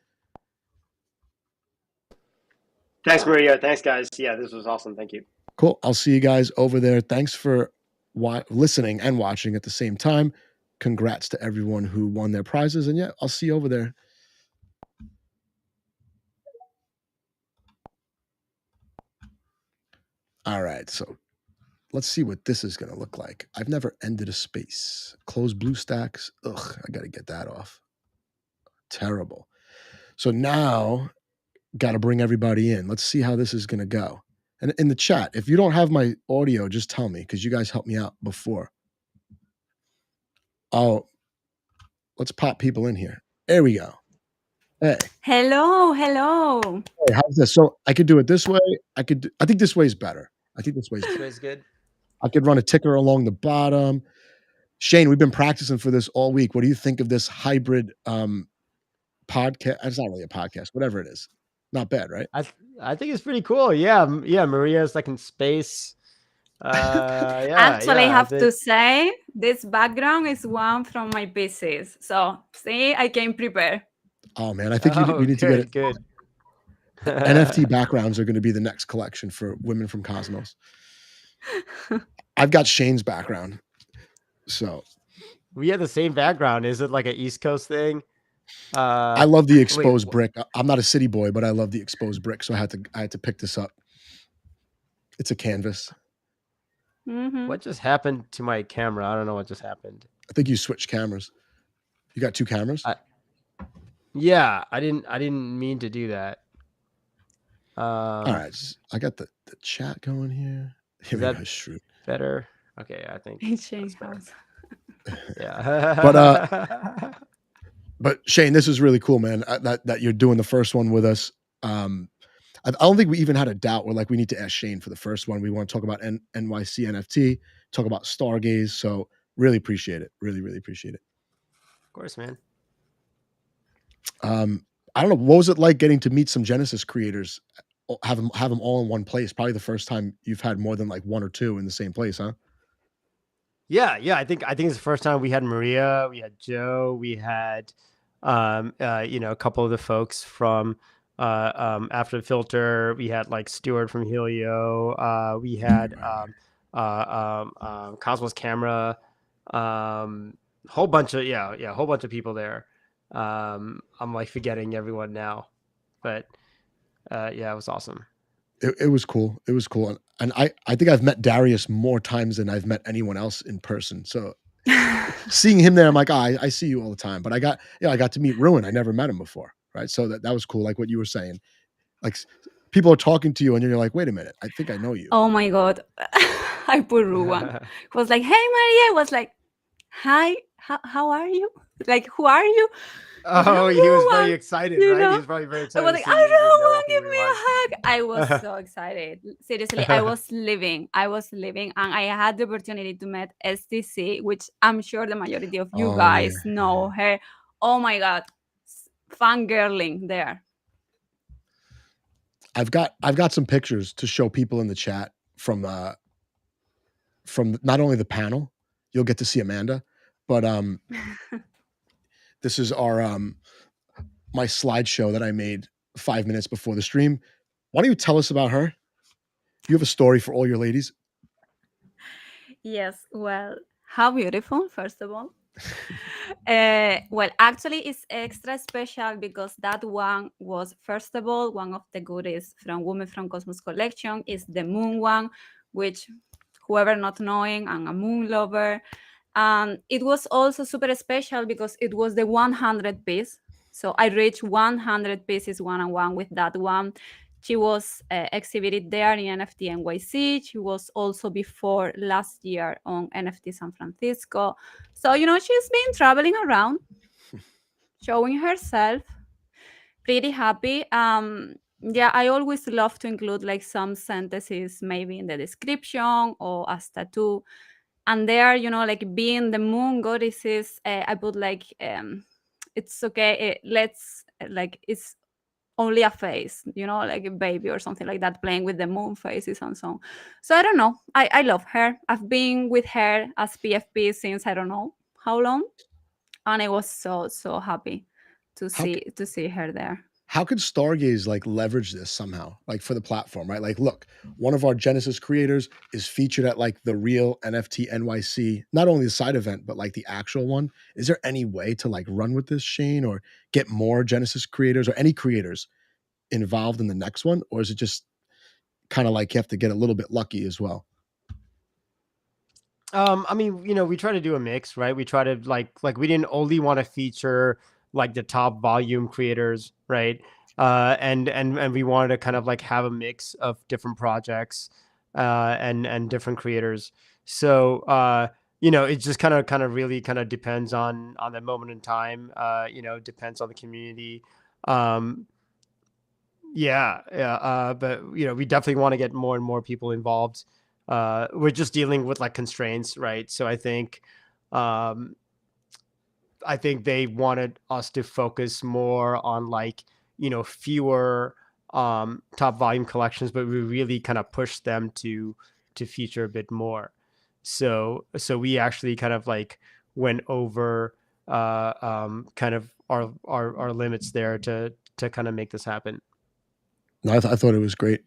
Thanks, Maria. Thanks, guys. Yeah, this was awesome. Thank you. Cool. I'll see you guys over there. Thanks for listening and watching at the same time. Congrats to everyone who won their prizes. And yeah, I'll see you over there. All right. So let's see what this is going to look like. I've never ended a space. Close BlueStacks. Ugh, I got to get that off. Terrible. So now, got to bring everybody in. Let's see how this is going to go. And in the chat, if you don't have my audio, just tell me, because you guys helped me out before. Oh, let's pop people in here. There we go. Hey. Hello. Hey, how's this? So I could do it this way. I think this way is better. This way's good. I could run a ticker along the bottom. Shane, we've been practicing for this all week. What do you think of this hybrid podcast? It's not really a podcast, whatever it is. Not bad, right? I think it's pretty cool. Yeah. Maria's like in space. Actually, I have to say this background is one from my pieces. So see, I came prepared. Oh man, I think we need to get it. Good. NFT backgrounds are going to be the next collection for women from Cosmos. I've got Shane's background. So we have the same background. Is it like an East Coast thing? I love the exposed brick. I'm not a city boy, but I love the exposed brick. So I had to pick this up. It's a canvas. Mm-hmm. What just happened to my camera? I don't know what just happened. I think you switched cameras. You got 2 cameras? Yeah, I didn't mean to do that. All right, I got the chat going here. Here we go. Shoot. Better. Okay, I think Shane's house. Yeah. But Shane, this is really cool, man. That you're doing the first one with us. I don't think we even had a doubt. We're like, we need to ask Shane for the first one. We want to talk about NYC NFT, talk about Stargaze. So really appreciate it. Really, really appreciate it. Of course, man. I don't know. What was it like getting to meet some Genesis creators? Have them all in one place. Probably the first time you've had more than like 1 or 2 in the same place, huh? Yeah, I think it's the first time we had Maria, we had Joe, we had a couple of the folks from After the Filter. We had like Stuart from Helio. We had Cosmos Camera. Whole bunch of whole bunch of people there. I'm like forgetting everyone now, but it was awesome. It was cool. It was cool. And I think I've met Darius more times than I've met anyone else in person. So seeing him there, I'm like, I see you all the time. But I got to meet Ruin. I never met him before. Right. So that was cool. Like what you were saying, like people are talking to you and you're like, wait a minute, I think I know you. Oh my God. I put Ruan. He was like, hey, Maria. I was like, hi, how are you? Like, who are you? Oh, he was very excited, right? He was probably very excited. I was like, I don't want to give me a hug. I was so excited. Seriously, I was living, and I had the opportunity to meet STC, which I'm sure the majority of you guys know her. Oh my God, fangirling there. I've got some pictures to show people in the chat from not only the panel, you'll get to see Amanda, but this is our my slideshow that I made 5 minutes before the stream. Why don't you tell us about her? You have a story for all your ladies? Yes, well, how beautiful, first of all. Well, actually, it's extra special because that one was, first of all, one of the goodies from Women from Cosmos collection is the moon one, which whoever not knowing, I'm a moon lover. It was also super special because it was the 100 piece. So I reached 100 pieces one-on-one with that one. She was exhibited there in NFT NYC. She was also before last year on NFT San Francisco. So, she's been traveling around, showing herself. Pretty happy. I always love to include like some sentences maybe in the description or as tattoo. And there, like being the moon goddesses, I put like, it's okay. It's only a face, like a baby or something like that, playing with the moon faces and so on. So I don't know. I love her. I've been with her as PFP since I don't know how long. And I was so happy to see her there. How could Stargaze like leverage this somehow, like for the platform, right? Like, look, one of our Genesis creators is featured at like the real NFT NYC, not only the side event, but like the actual one. Is there any way to like run with this, Shane, or get more Genesis creators or any creators involved in the next one? Or is it just kind of like you have to get a little bit lucky as well? I mean, we try to do a mix, right? We try to like we didn't only want to feature like the top volume creators, right? And we wanted to kind of like have a mix of different projects and different creators. So it just kind of really kind of depends on that moment in time. Depends on the community. But we definitely want to get more and more people involved. We're just dealing with like constraints, right? So I think they wanted us to focus more on like fewer top volume collections, but we really kind of pushed them to feature a bit more. So we actually kind of like went over kind of our limits there to kind of make this happen. No, I thought it was great.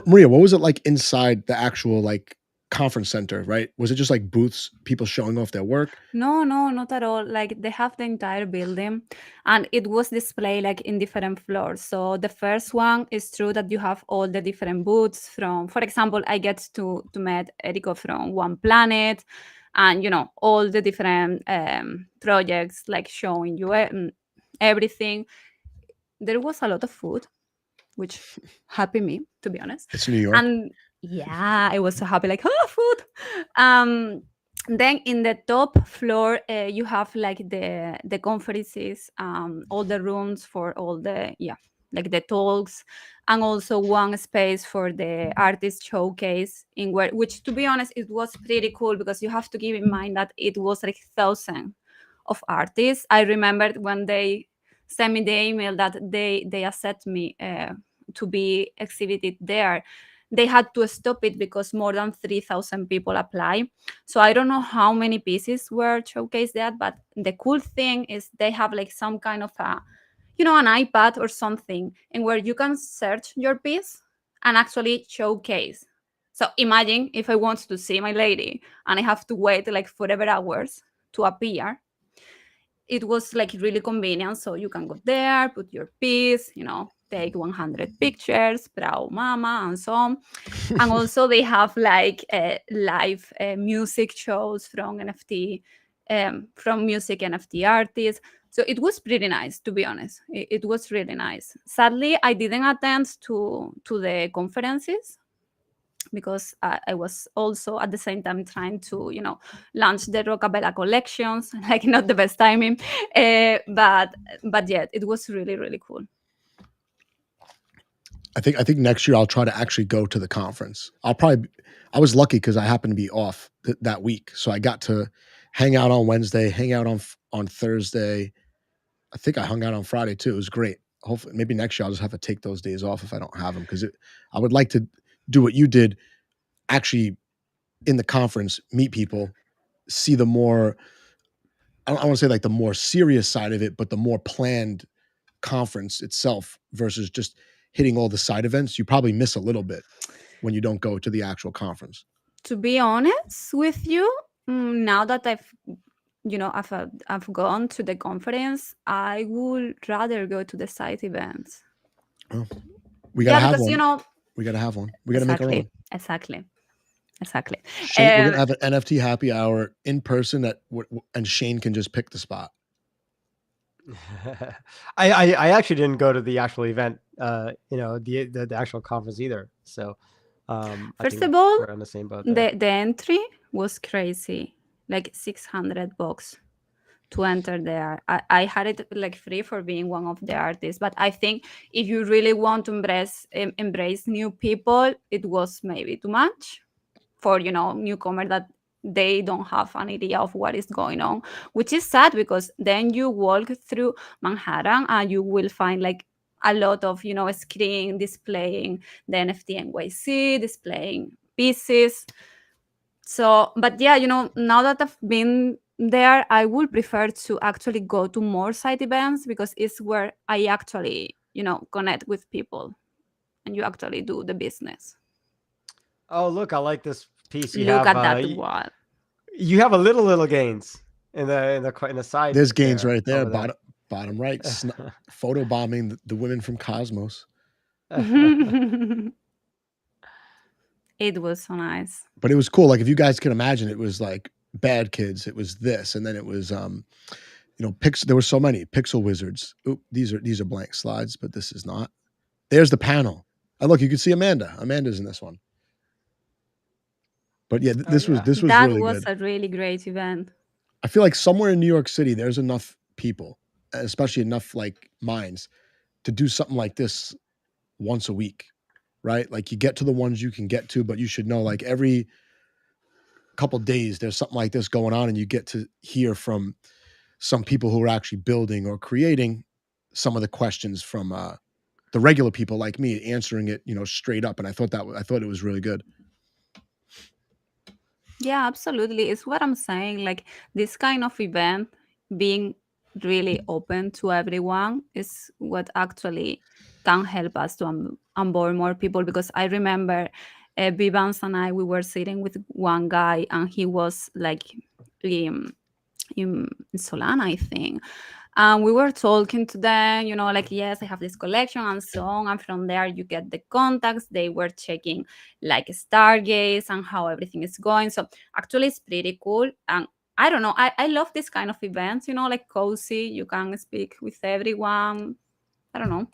Maria, what was it like inside the actual like conference center, right? Was it just like booths, people showing off their work? No, not at all. Like they have the entire building and it was displayed like in different floors. So the first one is true that you have all the different booths from, for example, I get to meet Erico from One Planet and, all the different projects like showing you everything. There was a lot of food, which happy me, to be honest. It's New York. And yeah, I was so happy, like, food. Then in the top floor, you have like the conferences, all the rooms for all the, like the talks, and also one space for the artist showcase which to be honest, it was pretty cool because you have to keep in mind that it was like thousands of artists. I remembered when they sent me the email that they accept me to be exhibited there. they had to stop it because more than 3,000 people apply. So I don't know how many pieces were showcased there, but the cool thing is they have like some kind of a, an iPad or something, and where you can search your piece and actually showcase. So imagine if I want to see my lady and I have to wait like forever hours to appear. It was like really convenient. So you can go there, put your piece, take 100 pictures, proud mama, and so on. And also they have like live music shows from NFT, from music NFT artists. So it was pretty nice, to be honest. It was really nice. Sadly, I didn't attend to the conferences because I was also at the same time trying to, launch the Rockabella collections, like not the best timing, but yeah, it was really, really cool. I think next year I'll try to actually go to the conference. I was lucky because I happened to be off that week, so I got to hang out on Wednesday, hang out on Thursday. I think I hung out on Friday too. It was great. Hopefully, maybe next year I'll just have to take those days off if I don't have them, because I would like to do what you did, actually in the conference, meet people, see the more, I want to say like the more serious side of it, but the more planned conference itself versus just hitting all the side events. You probably miss a little bit when you don't go to the actual conference. To be honest with you, now that I've gone to the conference, I would rather go to the side events. Oh, we gotta have because one. We gotta have one. We gotta make our own. Exactly. Shane, we're gonna have an NFT happy hour in person and Shane can just pick the spot. I actually didn't go to the actual event, the actual conference either. So first of all, we're on the same boat there. The entry was crazy, like $600 to enter there. I had it like free for being one of the artists, but I think if you really want to embrace new people, it was maybe too much for newcomer that they don't have an idea of what is going on, which is sad, because then you walk through Manhattan and you will find like a lot of screen displaying the NFT NYC, displaying pieces. So, but yeah, now that I've been there, I would prefer to actually go to more side events, because it's where I actually connect with people and you actually do the business. Oh, look, I like this piece. You Look have, at that one. You have a little gains in the side. There's gains there, right there, over bottom right. Photo bombing the women from Cosmos. It was so nice. But it was cool. Like, if you guys can imagine, it was like Bad Kids, it was this, and then it was there were so many Pixel Wizards. Oop, these are blank slides, but this is not. There's the panel. Oh, look, you can see Amanda. Amanda's in this one. But yeah, this was that really was good. A really great event. I feel like somewhere in New York City, there's enough people, especially enough like minds, to do something like this once a week, right? Like, you get to the ones you can get to, but you should know, like, every couple days there's something like this going on, and you get to hear from some people who are actually building or creating some of the questions from the regular people like me, answering it, straight up. And I thought it was really good. Yeah, absolutely. It's what I'm saying. Like, this kind of event being really open to everyone is what actually can help us to onboard more people. Because I remember Vivans and we were sitting with one guy, and he was like in Solana, I think. And we were talking to them, like, yes, I have this collection and so on. And from there, you get the contacts. They were checking like Stargaze and how everything is going. So actually, it's pretty cool. And I don't know, I love this kind of events, like cozy. You can speak with everyone. I don't know.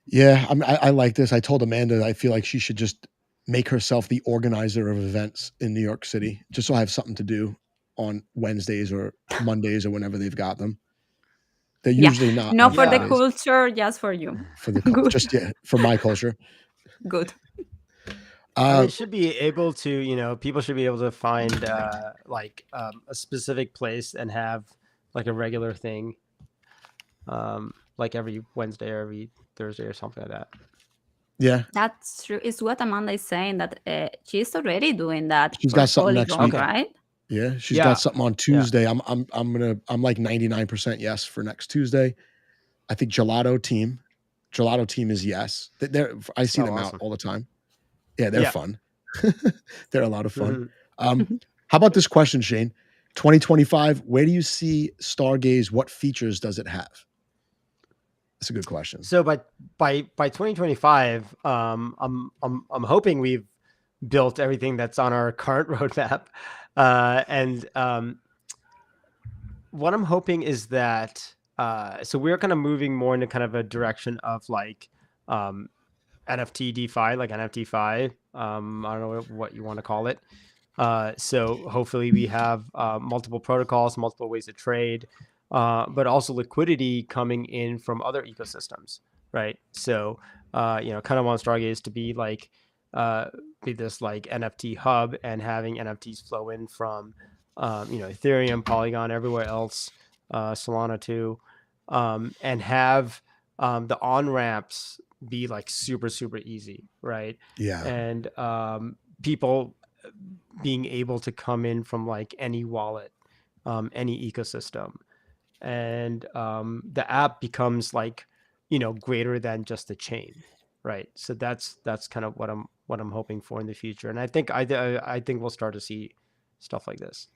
Yeah, I like this. I told Amanda I feel like she should just make herself the organizer of events in New York City, just so I have something to do on Wednesdays or Mondays or whenever they've got them. They're usually not. Not for the Fridays. culture, just for you. For the just for my culture. Good. It should be able to, people should be able to find like a specific place and have like a regular thing, like every Wednesday or every Thursday or something like that. Yeah. That's true. It's what Amanda is saying, that she's already doing that She's for got something next Polygon, week. Okay. right? Yeah. She's Yeah. got something on Tuesday. I'm like 99% yes for next Tuesday. I think Gelato team is yes. I see Oh, them out awesome. all the time. Yeah, they're Yeah. fun. They're a lot of fun. Mhm. How about this question, Shane? 2025, where do you see Stargaze? What features does it have? That's a good question. So by 2025, I'm hoping we've built everything that's on our current roadmap, and what I'm hoping is that so we're kind of moving more into kind of a direction of like NFT DeFi, like NFT Fi. I don't know what you want to call it. So hopefully we have multiple protocols, multiple ways to trade, but also liquidity coming in from other ecosystems, right? So kind of want Stargaze to be like be this like NFT hub and having NFTs flow in from Ethereum, Polygon, everywhere else, Solana too, and have the on ramps be like super easy, right? Yeah. And people being able to come in from like any wallet, any ecosystem, and the app becomes like greater than just the chain, right? So that's kind of what I'm hoping for in the future, and I think we'll start to see stuff like this.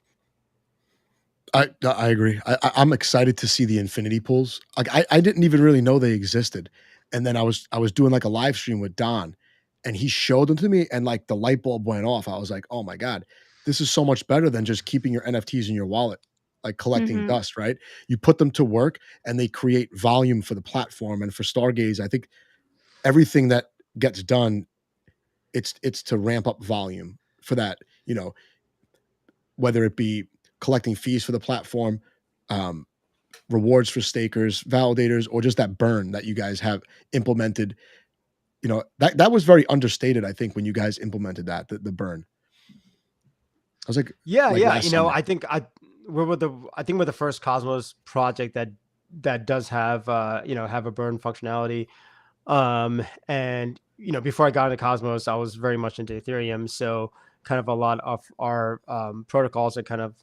I agree. I'm excited to see the infinity pools. Like I didn't even really know they existed, and then I was doing like a live stream with Don, and he showed them to me, and like the light bulb went off. I was like, oh my god, this is so much better than just keeping your NFTs in your wallet, like collecting Mhm. dust. Right? You put them to work, and they create volume for the platform and for Stargaze. I think everything that gets done, it's to ramp up volume for that. Whether it be collecting fees for the platform, um, rewards for stakers, validators, or just that burn that you guys have implemented. That was very understated, I think, when you guys implemented that, the burn. I was like Yeah, last summer. I think we're the first Cosmos project that does have have a burn functionality. And before I got into Cosmos, I was very much into Ethereum, so kind of a lot of our protocols are kind of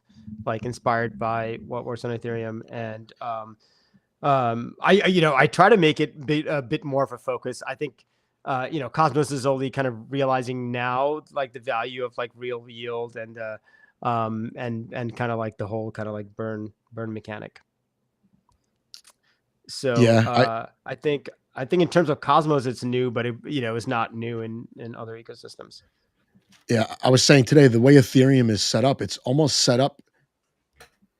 like inspired by what works on Ethereum, and I try to make it a bit more of a focus. I think Cosmos is only kind of realizing now like the value of like real yield and kind of like the whole kind of like burn mechanic. So Yeah, I think in terms of Cosmos, it's new, but it is not new in other ecosystems. yeah. I was saying today, the way Ethereum is set up, it's almost set up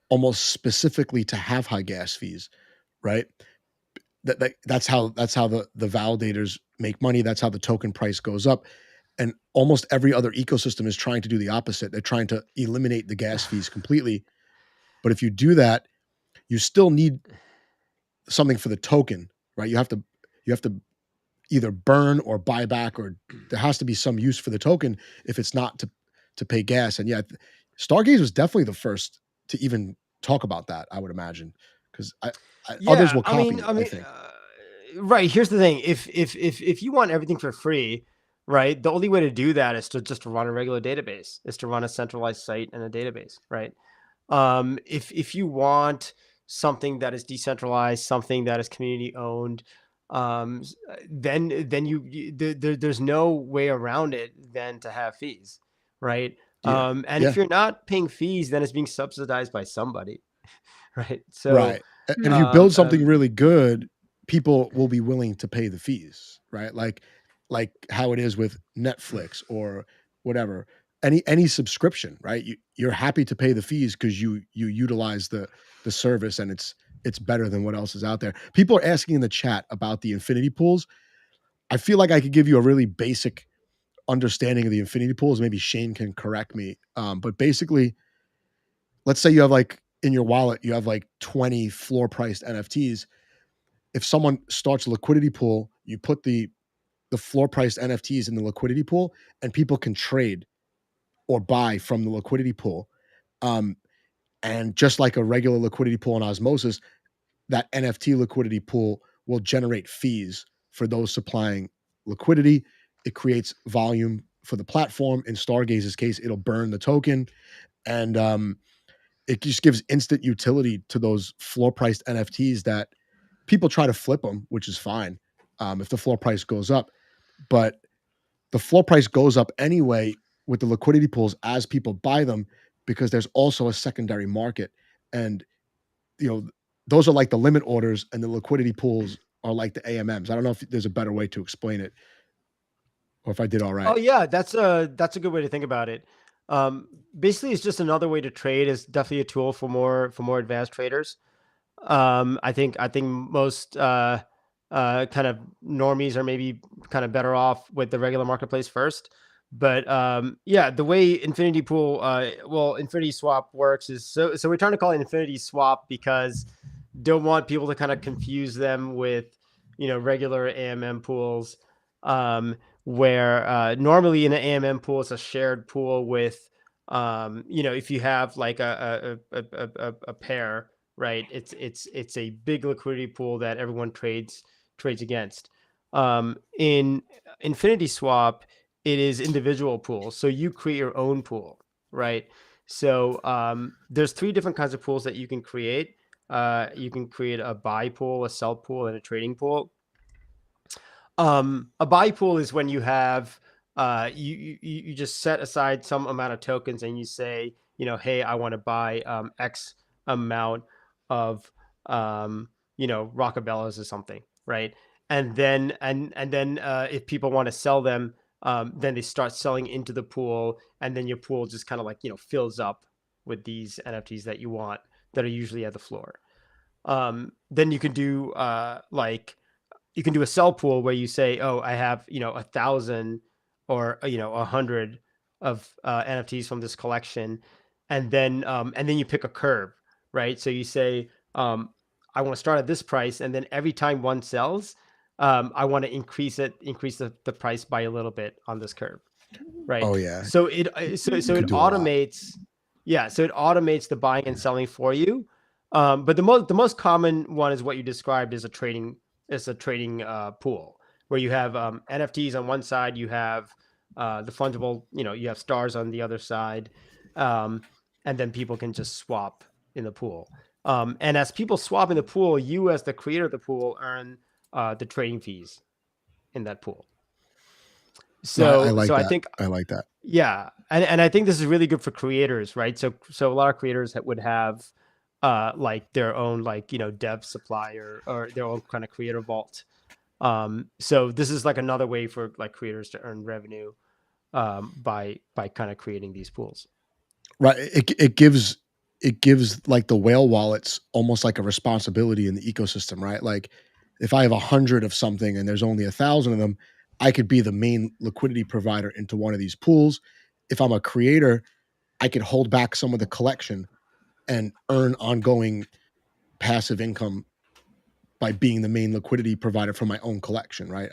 almost specifically to have high gas fees, right? That's how the validators make money. That's how the token price goes up. And almost every other ecosystem is trying to do the opposite. They're trying to eliminate the gas fees completely. But if you do that, you still need something for the token, right? You have to either burn or buy back, or there has to be some use for the token if it's not to pay gas. And yeah, Stargaze was definitely the first to even talk about that, I would imagine, because others Yeah, will copy it, I think. right. Here's the thing: if you want everything for free, right, the only way to do that is to just run a regular database, is to run a centralized site and a database, right? If you want something that is decentralized, something that is community owned, then there's no way around it than to have fees, right? Yeah. And if Yeah. you're not paying fees, then it's being subsidized by somebody, right? So, Right. And if you build something really good, people will be willing to pay the fees, right? Like how it is with Netflix or whatever. Any subscription, right? You're happy to pay the fees because you utilize the service, and it's better than what else is out there. People are asking in the chat about the infinity pools. I feel like I could give you a really basic understanding of the infinity pools. Maybe Shane can correct me. But basically, let's say you have like in your wallet, you have like 20 floor priced NFTs. If someone starts a liquidity pool, you put the floor priced NFTs in the liquidity pool, and people can trade or buy from the liquidity pool. Um, and just like a regular liquidity pool in Osmosis, that NFT liquidity pool will generate fees for those supplying liquidity. It creates volume for the platform. In Stargaze's case, it'll burn the token, and it just gives instant utility to those floor priced NFTs that people try to flip them, which is fine if the floor price goes up. But the floor price goes up anyway with the liquidity pools as people buy them, because there's also a secondary market. And, those are like the limit orders, and the liquidity pools are like the AMMs. I don't know if there's a better way to explain it, or if I did all right. Oh yeah, that's a good way to think about it. Basically, it's just another way to trade. It's definitely a tool for more advanced traders. I think most kind of normies are maybe kind of better off with the regular marketplace first. But yeah, the way Infinity Infinity Swap works is so we're trying to call it Infinity Swap because don't want people to kind of confuse them with regular AMM pools, where normally in an AMM pool it's a shared pool with if you have like a pair, right? It's a big liquidity pool that everyone trades against. In Infinity Swap, it is individual pools, so you create your own pool, right? So there's 3 different kinds of pools that you can create. You can create a buy pool, a sell pool, and a trading pool. A buy pool is when you have you just set aside some amount of tokens and you say, hey, I want to buy X amount of Rockabellas or something, right? And then if people want to sell them, then they start selling into the pool, and then your pool just kind of like fills up with these NFTs that you want that are usually at the floor. Then you can do you can do a sell pool where you say, oh, I have 1,000 or 100 of NFTs from this collection, and then you pick a curve, right? So you say, I want to start at this price, and then every time one sells, I want to increase the price by a little bit on this curve, right? Oh yeah. So it automates, so it automates the buying and selling for you. But the most common one is what you described as a trading pool, where you have NFTs on one side, you have the fungible, you have stars on the other side, and then people can just swap in the pool. And as people swap in the pool, you as the creator of the pool earn the trading fees in that pool. So I like so that. I think I like that. yeah, and I think this is really good for creators, right? So a lot of creators would have like their own dev supplier or their own kind of creator vault. So this is like another way for like creators to earn revenue by kind of creating these pools. Right. It gives like the whale wallets almost like a responsibility in the ecosystem, right? Like if I have 100 of something and there's only 1,000 of them, I could be the main liquidity provider into one of these pools. If I'm a creator, I could hold back some of the collection and earn ongoing passive income by being the main liquidity provider for my own collection, right?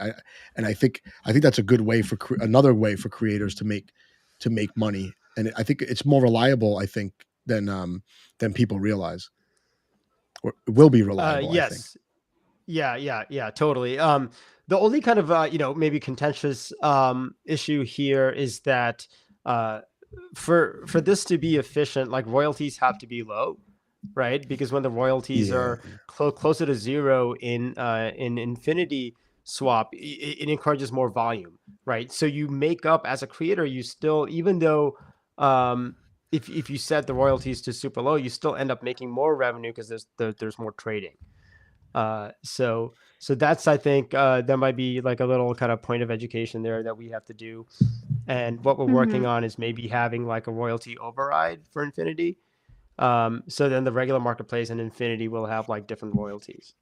I think that's a good way for another way for creators to make money, and I think it's more reliable, I think, than people realize, or it will be reliable. Yes. I think. Yeah, totally. The only kind of maybe contentious issue here is that for this to be efficient, like royalties have to be low, right? Because when the royalties are closer to 0 in Infinity Swap, it encourages more volume, right? So you make up as a creator, you still, even though if you set the royalties to super low, you still end up making more revenue because there's more trading. So that's, I think, there might be like a little kind of point of education there that we have to do. And what we're working on is maybe having like a royalty override for Infinity. So then the regular marketplace and Infinity will have like different royalties.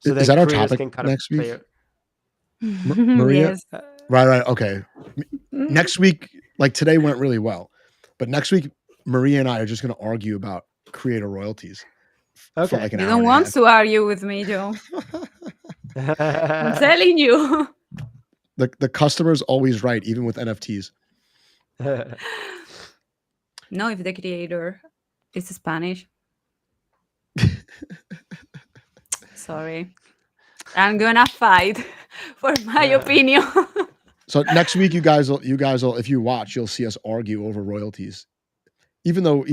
So is that our topic can kind next week? Maria? Yes. Right. Okay. Next week, like today went really well, but next week, Maria and I are just going to argue about creator royalties. Okay. For like an you hour don't and want a half. to argue with me, Joe. I'm telling you. The customer's always right, even with NFTs. No, if the creator is Spanish. Sorry. I'm gonna fight. for my Yeah. opinion. So next week, you guys will, if you watch, you'll see us argue over royalties. Even though,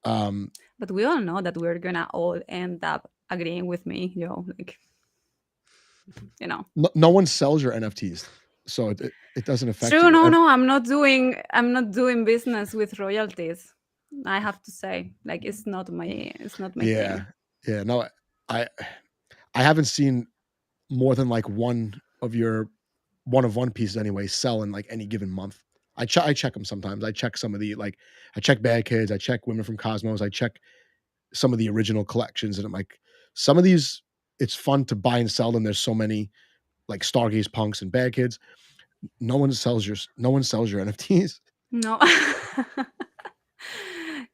But we all know that we're gonna all end up agreeing with me, like, no one sells your NFTs, so it doesn't affect True, you. no, I'm not doing business with royalties. I have to say, like, it's not my thing. Yeah. No, I haven't seen more than like one of one pieces anyway sell in like any given month. I check them sometimes. I check some of the I check Bad Kids. I check Women from Cosmos. I check some of the original collections, and I'm like, some of these, it's fun to buy and sell them. There's so many like Stargaze Punks and Bad Kids. No one sells your NFTs. No.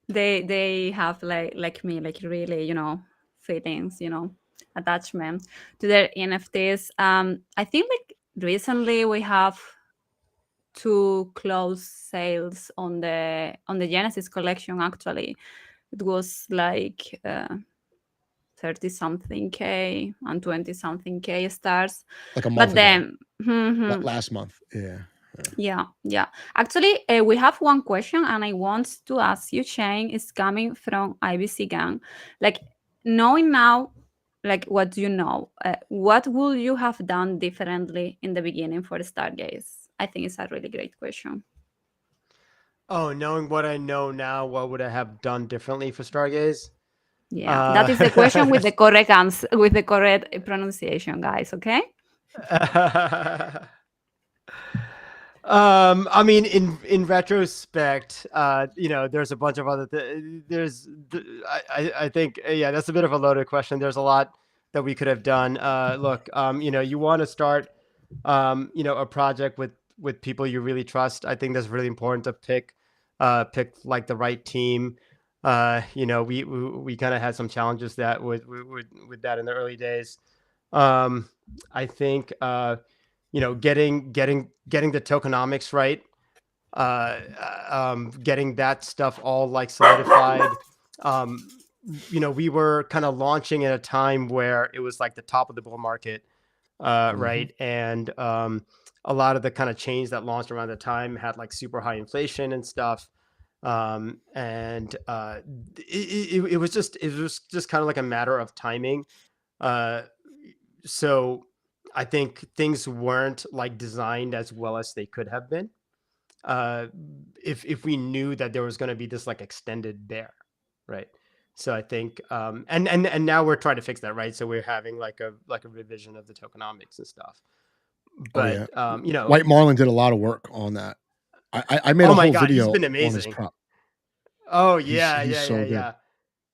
They have like me, like really, feelings, attachment to their NFTs. I think like recently we have 2 close sales on the Genesis collection. Actually, it was like 30 something K and 20 something K stars. Like a month But ago. then Last month. Yeah. yeah. Actually, we have one question, and I want to ask you, Shane. Is coming from IBC Gang. Like, knowing now, like, what do you know? What would you have done differently in the beginning for Stargaze? I think it's a really great question. Oh, knowing what I know now, what would I have done differently for Stargaze? Yeah, that is the question with the correct answer, with the correct pronunciation, guys. Okay. I mean, in retrospect, there's a bunch of other I think, yeah, that's a bit of a loaded question. There's a lot that we could have done. Look, you want to start, a project with people you really trust. I think that's really important to pick like the right team. We kind of had some challenges that with that in the early days. I think, getting the tokenomics right, getting that stuff all like solidified. We were kind of launching at a time where it was like the top of the bull market, right? And a lot of the kind of chains that launched around the time had like super high inflation and stuff. And it was just kind of like a matter of timing. So I think things weren't like designed as well as they could have been. If we knew that there was going to be this like extended bear, right? So I think, and now we're trying to fix that, right? So we're having like a revision of the tokenomics and stuff. But White Marlin did a lot of work on that. I made a whole video he's been on his amazing. prop. Oh He's yeah. so good.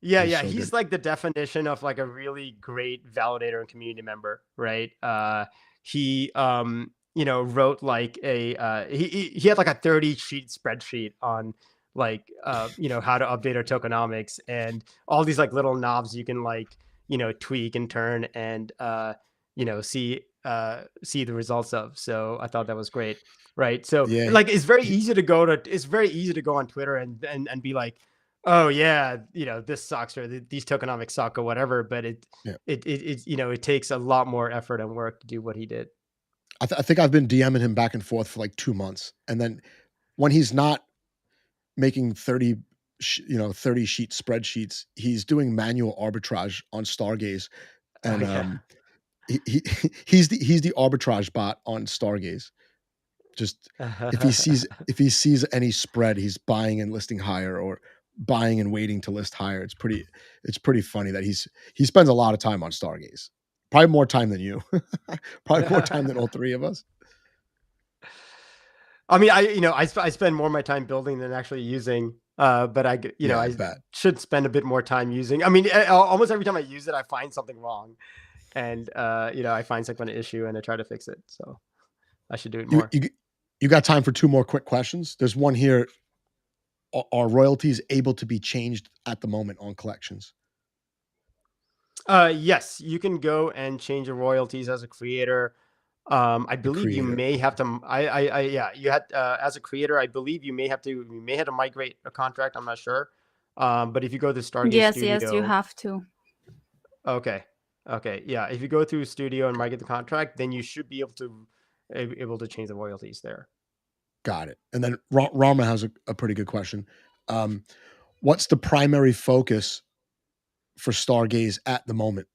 Yeah. so He's good. like the definition of like a really great validator and community member, right? He wrote like he had like a 30-sheet spreadsheet on like how to update our tokenomics and all these like little knobs you can like tweak and turn and see the results of. So I thought that was great, right? So like it's very easy to go on Twitter and be like, oh yeah, this sucks or these tokenomics suck or whatever, but it takes a lot more effort and work to do what he did. I think I've been DMing him back and forth for like 2 months, and then when he's not making 30 sheet spreadsheets, he's doing manual arbitrage on Stargaze, and he's the arbitrage bot on Stargaze. Just if he sees any spread, he's buying and listing higher, or buying and waiting to list higher. It's pretty funny that he spends a lot of time on Stargaze. Probably more time than you. Probably more time than all three of us. I mean, I spend more of my time building than actually using. But I should spend a bit more time using. I mean, almost every time I use it, I find something wrong, and I find some kind of issue and I try to fix it. So I should do it more. You got time for 2 more quick questions? There's one here. Are royalties able to be changed at the moment on collections? Yes, you can go and change your royalties as a creator. I believe you may have to. You had as a creator. I believe you may have to migrate a contract. I'm not sure. But if you go to Stargaze Studio, yes, you have to. Okay. Okay, yeah. If you go through Studio and market the contract, then you should be able to change the royalties there. Got it. And then Rama has a pretty good question. What's the primary focus for Stargaze at the moment?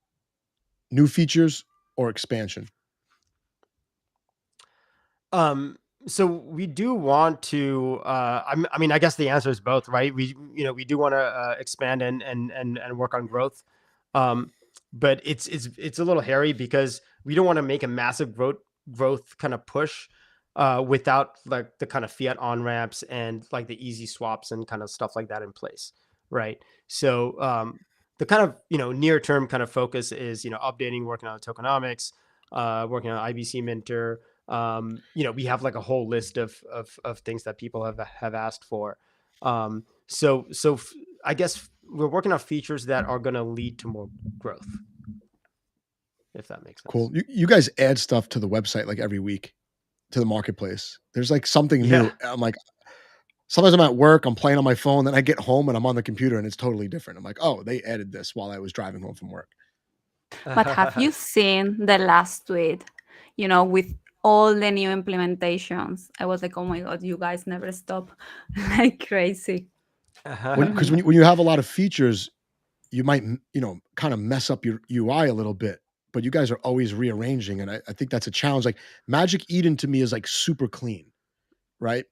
New features or expansion? So we do want to. I mean, I guess the answer is both, right? We do want to expand and work on growth. But it's a little hairy because we don't want to make a massive growth kind of push without like the kind of fiat on ramps and like the easy swaps and kind of stuff like that in place, right? So the kind of near term kind of focus is updating, working on tokenomics, working on IBC Minter. We have like a whole list of things that people have asked for. So I guess we're working on features that are going to lead to more growth, if that makes sense. Cool. You guys add stuff to the website like every week to the marketplace. There's like something new. I'm like, sometimes I'm at work, I'm playing on my phone, then I get home and I'm on the computer and it's totally different. I'm like, oh, they added this while I was driving home from work. But have you seen the last tweet? With all the new implementations, I was like, oh my god, you guys never stop like crazy. Because when you have a lot of features, you might kind of mess up your UI a little bit, but you guys are always rearranging, and I think that's a challenge. Like Magic Eden to me is like super clean, right?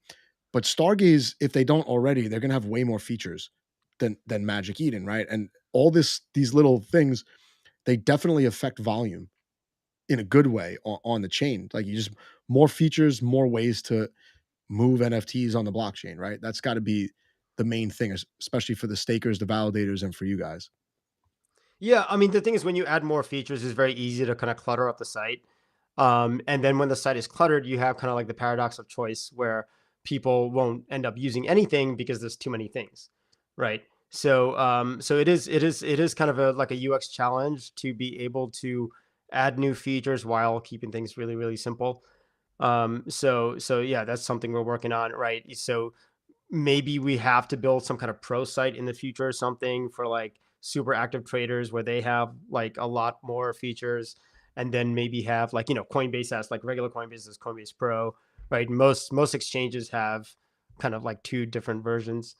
But Stargaze, if they don't already, they're gonna have way more features than Magic Eden, right? And all these little things, they definitely affect volume in a good way on the chain. Like you just more features, more ways to move NFTs on the blockchain, right? That's got to be the main thing, especially for the stakers, the validators, and for you guys. Yeah, I mean, the thing is, when you add more features, it's very easy to kind of clutter up the site. And then when the site is cluttered, you have kind of like the paradox of choice where people won't end up using anything because there's too many things, right? So it is kind of like a UX challenge to be able to add new features while keeping things really, really simple. So yeah, that's something we're working on, right? So maybe we have to build some kind of pro site in the future or something for like super active traders where they have like a lot more features, and then maybe have like Coinbase has like regular Coinbase is Coinbase Pro, right? Most exchanges have kind of like two different versions.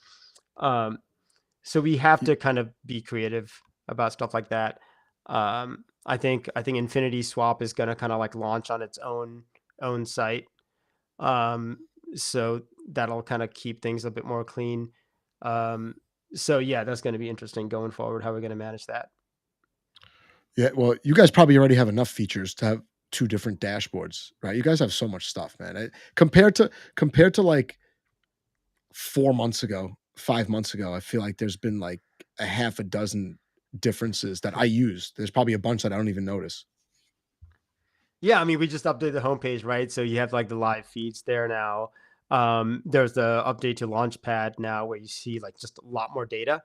So we have to kind of be creative about stuff like that. I think Infinity Swap is going to kind of like launch on its own site. So that'll kind of keep things a bit more clean. So yeah, that's going to be interesting going forward. How we're going to manage that. Yeah, well, you guys probably already have enough features to have two different dashboards, right? You guys have so much stuff, man. Compared to like 4 months ago, 5 months ago, I feel like there's been like a half a dozen differences that I use. There's probably a bunch that I don't even notice. Yeah, I mean, we just updated the homepage, right? So you have like the live feeds there now. There's the update to Launchpad now where you see like just a lot more data,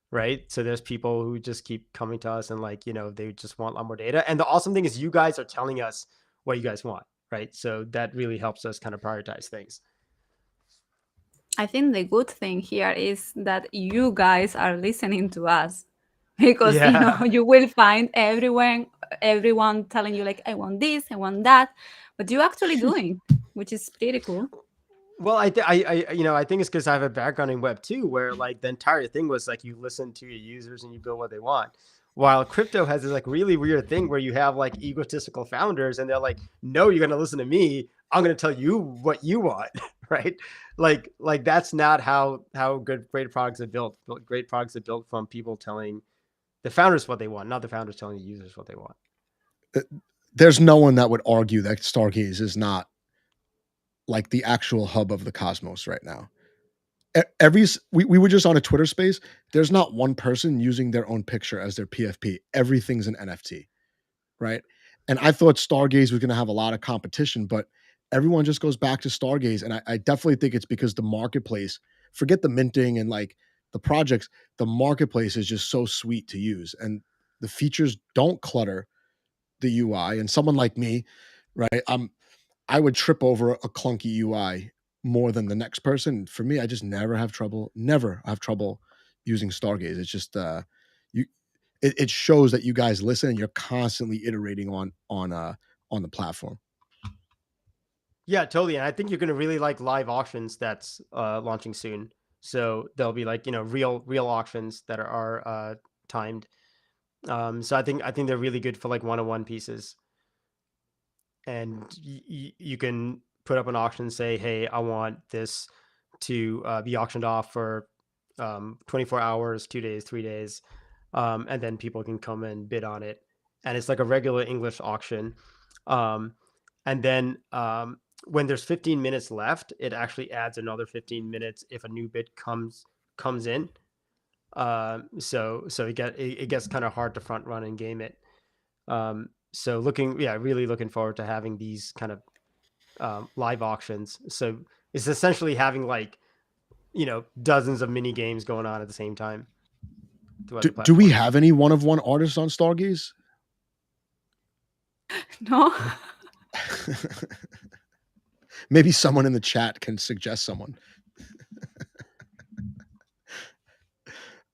right? So there's people who just keep coming to us and like, they just want a lot more data. And the awesome thing is you guys are telling us what you guys want, right? So that really helps us kind of prioritize things. I think the good thing here is that you guys are listening to us, because you will find everyone telling you like, I want this, I want that, but you're actually doing, which is pretty cool. Well, I think it's because I have a background in Web 2 where like the entire thing was like you listen to your users and you build what they want. While crypto has this like really weird thing where you have like egotistical founders and they're like, no, you're going to listen to me. I'm going to tell you what you want, right? Like that's not how great products are built. Great products are built from people telling the founders what they want, not the founders telling the users what they want. There's no one that would argue that Stargaze is not like the actual hub of the cosmos right now. We were just on a Twitter space. There's not one person using their own picture as their PFP. Everything's an NFT, right? And I thought Stargaze was going to have a lot of competition, but everyone just goes back to Stargaze. And I definitely think it's because the marketplace, forget the minting and like the projects, the marketplace is just so sweet to use. And the features don't clutter the UI. And someone like me, right? I would trip over a clunky UI more than the next person. For me, I just never have trouble using Stargaze. It's just you it shows that you guys listen and you're constantly iterating on the platform. Yeah, totally. And I think you're going to really like live auctions that's launching soon. So there'll be like, real auctions that are timed. So I think they're really good for like one-on-one pieces. And you can put up an auction and say, hey, I want this to be auctioned off for 24 hours, 2 days, 3 days. And then people can come and bid on it. And it's like a regular English auction. And then when there's 15 minutes left, it actually adds another 15 minutes if a new bid comes in. So it gets kind of hard to front run and game it. So really looking forward to having these kind of live auctions. So it's essentially having like, dozens of mini games going on at the same time. Do we have any one-of-one artists on Stargaze? No. Maybe someone in the chat can suggest someone.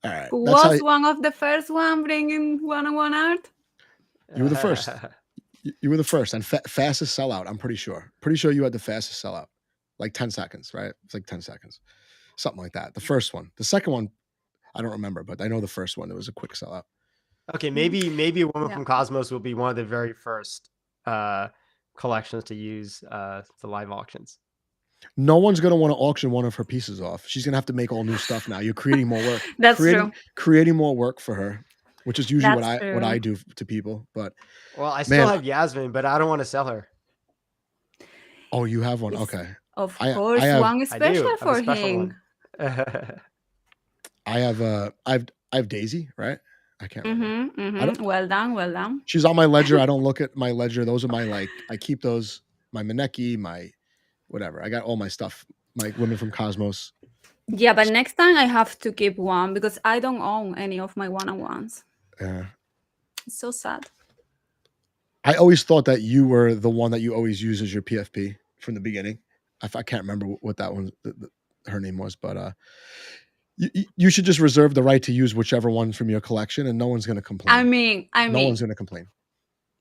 All right. Who was one of the first one bringing one-on-one art? You were the first. You were the first and fastest sellout. I'm pretty sure. Pretty sure you had the fastest sellout, like 10 seconds, right? It's like 10 seconds, something like that. The first one, the second one, I don't remember, but I know the first one. It was a quick sellout. Okay, maybe a woman from Cosmos will be one of the very first collections to use the live auctions. No one's going to want to auction one of her pieces off. She's going to have to make all new stuff now. You're creating more work. That's true. Creating more work for her, which is usually what I do to people. But I still have Yasmin, but I don't want to sell her. Oh, you have one? Okay. Of course, one is special for him. I have Daisy, right? I can't remember. Well done. She's on my ledger. I don't look at my ledger. Those are my I keep those, my Maneki, my whatever. I got all my stuff, my women from Cosmos. Yeah, but next time I have to keep one because I don't own any of my one-on-ones. Yeah. It's so sad. I always thought that you were the one that you always use as your PFP from the beginning. I can't remember what that one, her name was, but you should just reserve the right to use whichever one from your collection, and no one's going to complain. I mean, no one's going to complain.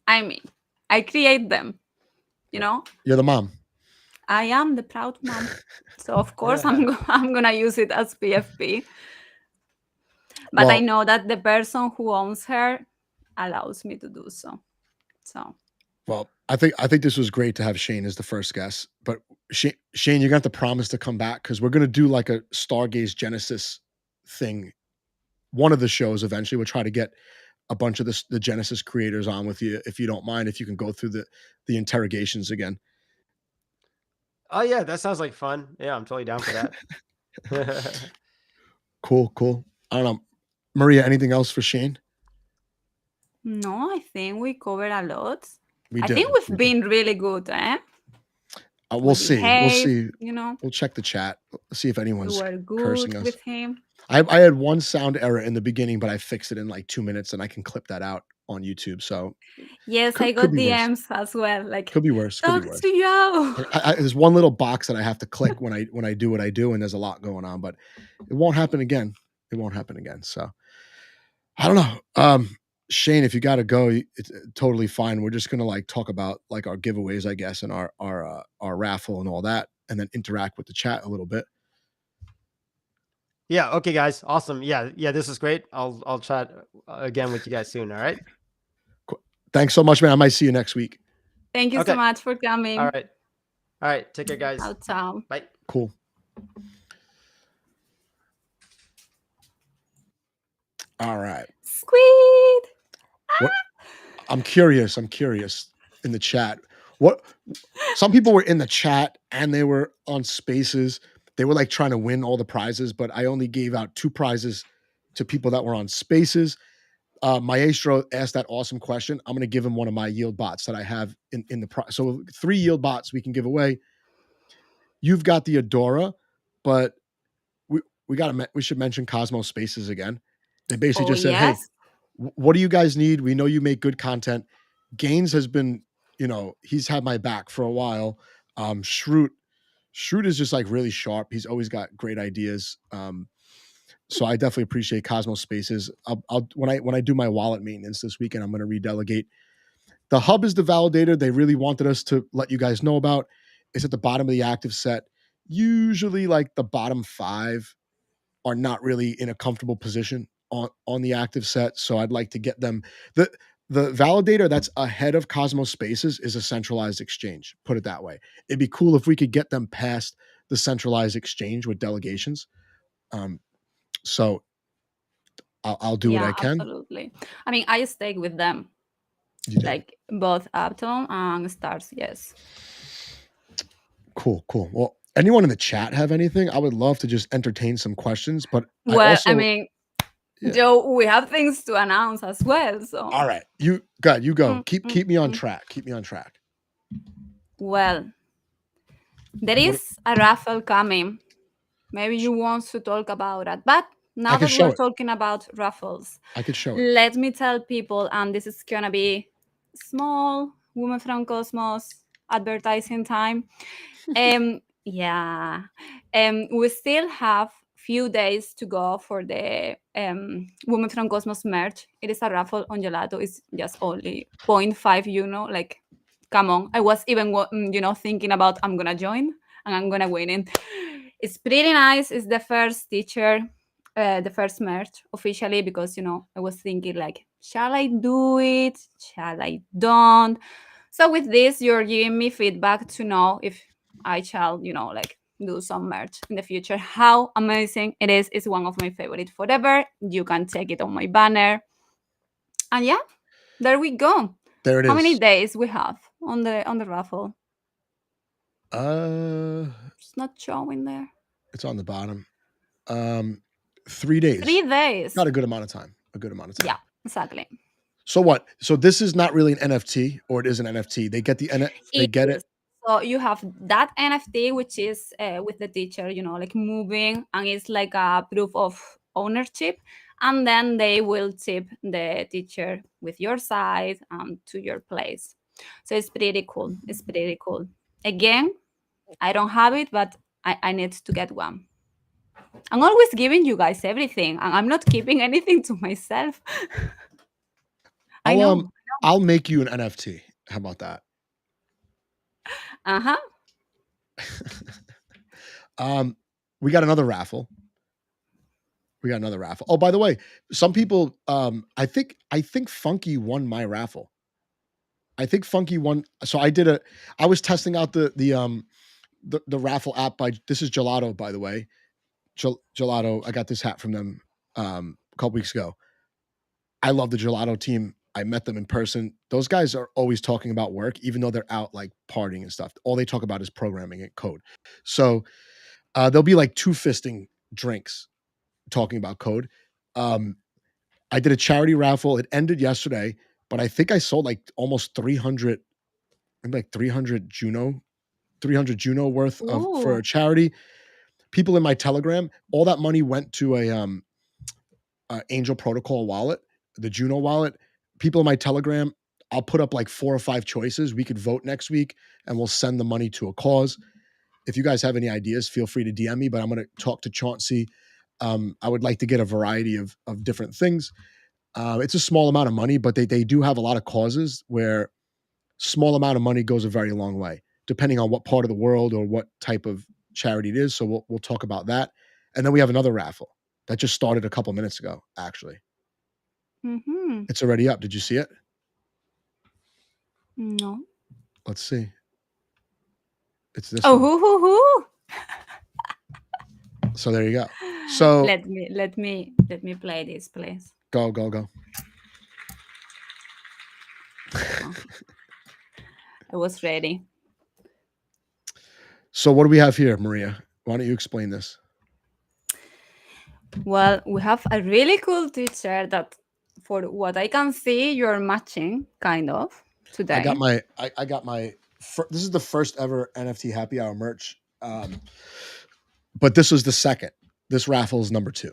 I create them. You know. You're the mom. I am the proud mom, so of course I'm gonna use it as PFP. But I know that the person who owns her allows me to do so. Well, I think this was great to have Shane as the first guest. But Shane, you're gonna have to promise to come back because we're gonna do like a Stargaze Genesis thing. One of the shows eventually, we'll try to get a bunch of the Genesis creators on with you, if you don't mind, if you can go through the interrogations again. Oh yeah, that sounds like fun. Yeah, I'm totally down for that. Cool. I don't know, Maria. Anything else for Shane? No, I think we covered a lot. I think we've been really good, eh? We'll see. You know, we'll check the chat. See if anyone's cursing us. With him. I had one sound error in the beginning, but I fixed it in like 2 minutes, and I can clip that out on YouTube. So yes, I got DMs as well. Like could be worse. Talk to you. There's one little box that I have to click when I do what I do, and there's a lot going on, but it won't happen again. So I don't know. Shane, if you got to go, it's totally fine. We're just gonna like talk about like our giveaways, I guess, and our raffle and all that, and then interact with the chat a little bit. Yeah. Okay, guys. Awesome. Yeah. This is great. I'll chat again with you guys soon. All right. Cool. Thanks so much, man. I might see you next week. Thank you so much for coming. All right. Take care, guys. Ciao. Bye. Cool. All right. Squid. What? I'm curious in the chat. What? Some people were in the chat and they were on Spaces. They were like trying to win all the prizes, but I only gave out 2 prizes to people that were on Spaces. Maestro asked that awesome question. I'm going to give him one of my yield bots that I have in the prize. So 3 yield bots we can give away. You've got the Adora, but we should mention Cosmos Spaces again. They basically just said, yes. Hey, what do you guys need? We know you make good content. Gaines has been, he's had my back for a while. Shroot is just like really sharp. He's always got great ideas. So I definitely appreciate Cosmos Spaces. I'll when I do my wallet maintenance this weekend, I'm going to redelegate. The hub is the validator they really wanted us to let you guys know about. It's at the bottom of the active set. Usually, like the bottom 5 are not really in a comfortable position on the active set. So I'd like to get them. The validator that's ahead of Cosmos Spaces is a centralized exchange. Put it that way. It'd be cool if we could get them past the centralized exchange with delegations. So I'll do what I can. Absolutely. I mean, I stake with them. Like both Atom and Stars, yes. Cool. Well, anyone in the chat have anything? I would love to just entertain some questions, but I mean, Joe, we have things to announce as well. So all right, you go. Keep me on track. Keep me on track. Well, there is a raffle coming. Maybe you want to talk about it, but now that we're talking about raffles, I could show it. Let me tell people, and this is gonna be small Women from Cosmos advertising time. We still have few days to go for the Women from Cosmos merch. It is a raffle on gelato. It's just only 0.5 like, come on. I was even thinking about I'm gonna join and I'm gonna win it. It's pretty nice. It's the first teacher, the first merch officially, because I was thinking like, shall I do it, shall I don't? So with this, you're giving me feedback to know if I shall like do some merch in the future. How amazing it is. It's one of my favorite forever. You can check it on my banner. And yeah, there we go. There it is. How many days we have on the raffle? It's not showing there. It's on the bottom. 3 days. 3 days. Not a good amount of time. Yeah, exactly. So what? So this is not really an NFT, or it is an NFT. They get it. So you have that NFT, which is with the teacher, like moving, and it's like a proof of ownership. And then they will tip the teacher with your side to your place. So it's pretty cool. It's pretty cool. Again, I don't have it, but I need to get one. I'm always giving you guys everything, and I'm not keeping anything to myself. I know. I'll make you an NFT. How about that? We got another raffle. Oh, by the way, some people, I think Funky won my raffle. I think Funky won. So I was testing out the raffle app this is Gelato, by the way. Gelato. I got this hat from them a couple weeks ago. I love the Gelato team. I met them in person. Those guys are always talking about work, even though they're out like partying and stuff. All they talk about is programming and code. So there'll be like 2-fisting drinks talking about code. I did a charity raffle. It ended yesterday, but I think I sold like almost 300, maybe like 300 JUNO worth for a charity. People in my Telegram, all that money went to a Angel Protocol wallet, the JUNO wallet. People in my Telegram, I'll put up like 4 or 5 choices. We could vote next week and we'll send the money to a cause. If you guys have any ideas, feel free to DM me, but I'm going to talk to Chauncey. I would like to get a variety of different things. It's a small amount of money, but they do have a lot of causes where small amount of money goes a very long way, depending on what part of the world or what type of charity it is. So we'll talk about that. And then we have another raffle that just started a couple minutes ago, actually. It's already up. Did you see it? No. Let's see. It's this. Oh, So there you go. So let me play this, please. Go. Oh. I was ready. So what do we have here, Maria? Why don't you explain this? Well, we have a really cool teacher that, for what I can see, you're matching kind of today. I got my. This is the first ever NFT Happy Hour merch, but this was the second. This raffle is number 2.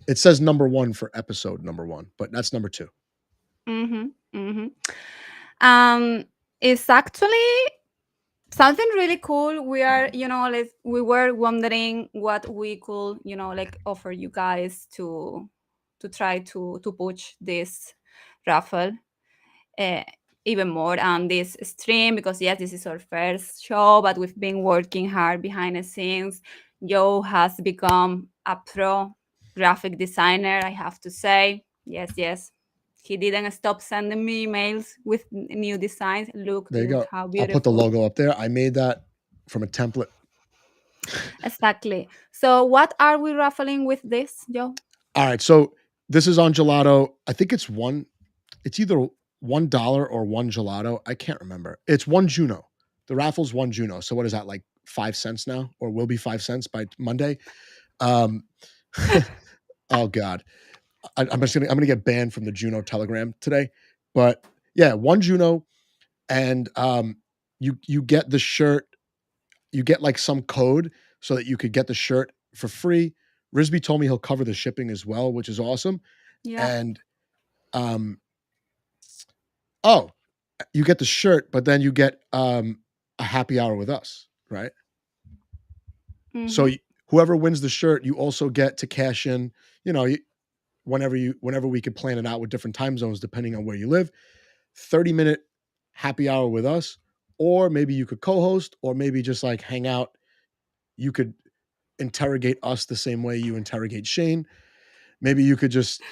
It says number 1 for episode number 1, but that's number 2. It's actually Something really cool. We are, like we were wondering what we could, like offer you guys to try to push this raffle even more on this stream, because yes, this is our first show, but we've been working hard behind the scenes. Joe has become a pro graphic designer, I have to say. Yes, he didn't stop sending me emails with new designs. Look There you go. how I'll put the beautiful. logo up there. I made that from a template. Exactly. So what are we raffling with this, Joe? All right. So this is on gelato. I think it's either $1 or one gelato. I can't remember. It's one JUNO. The raffle's one JUNO. So what is that, like 5 cents now, or will be 5 cents by Monday? Oh God. I'm gonna get banned from the JUNO Telegram today. But yeah, one JUNO, and you get the shirt. You get like some code so that you could get the shirt for free. Risby told me he'll cover the shipping as well, which is awesome. Yeah. And you get the shirt, but then you get a happy hour with us, right? Mhm. So whoever wins the shirt, you also get to cash in. Whenever we could plan it out with different time zones, depending on where you live, 30-minute happy hour with us, or maybe you could co-host, or maybe just like hang out. You could interrogate us the same way you interrogate Shane. Maybe we could just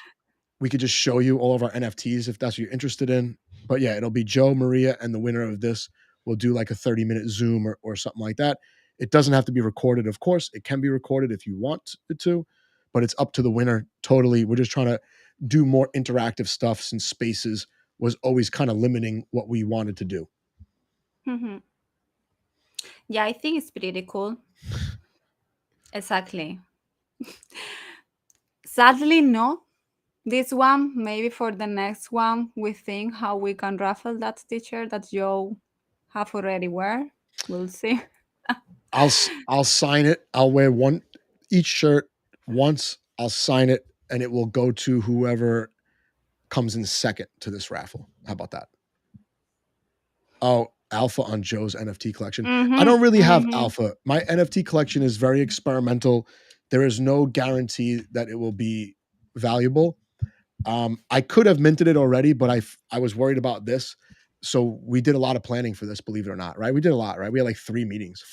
show you all of our NFTs if that's what you're interested in. But yeah, it'll be Joe, Maria, and the winner of this will do like a 30-minute Zoom or something like that. It doesn't have to be recorded, of course. It can be recorded if you want it to, but it's up to the winner totally. We're just trying to do more interactive stuff since Spaces was always kind of limiting what we wanted to do. Mm-hmm. Yeah, I think it's pretty cool. Exactly. Sadly, no. This one, maybe for the next one, we think how we can raffle that t-shirt that Joe have already wear. We'll see. I'll sign it. I'll wear each shirt once. I'll sign it, and it will go to whoever comes in second to this raffle. How about that? Oh, alpha on Joe's NFT collection. I don't really have alpha. My NFT collection is very experimental. There is no guarantee that it will be valuable. I could have minted it already, but I was worried about this. So we did a lot of planning for this, believe it or not, right? We did a lot, right? We had like 4 meetings,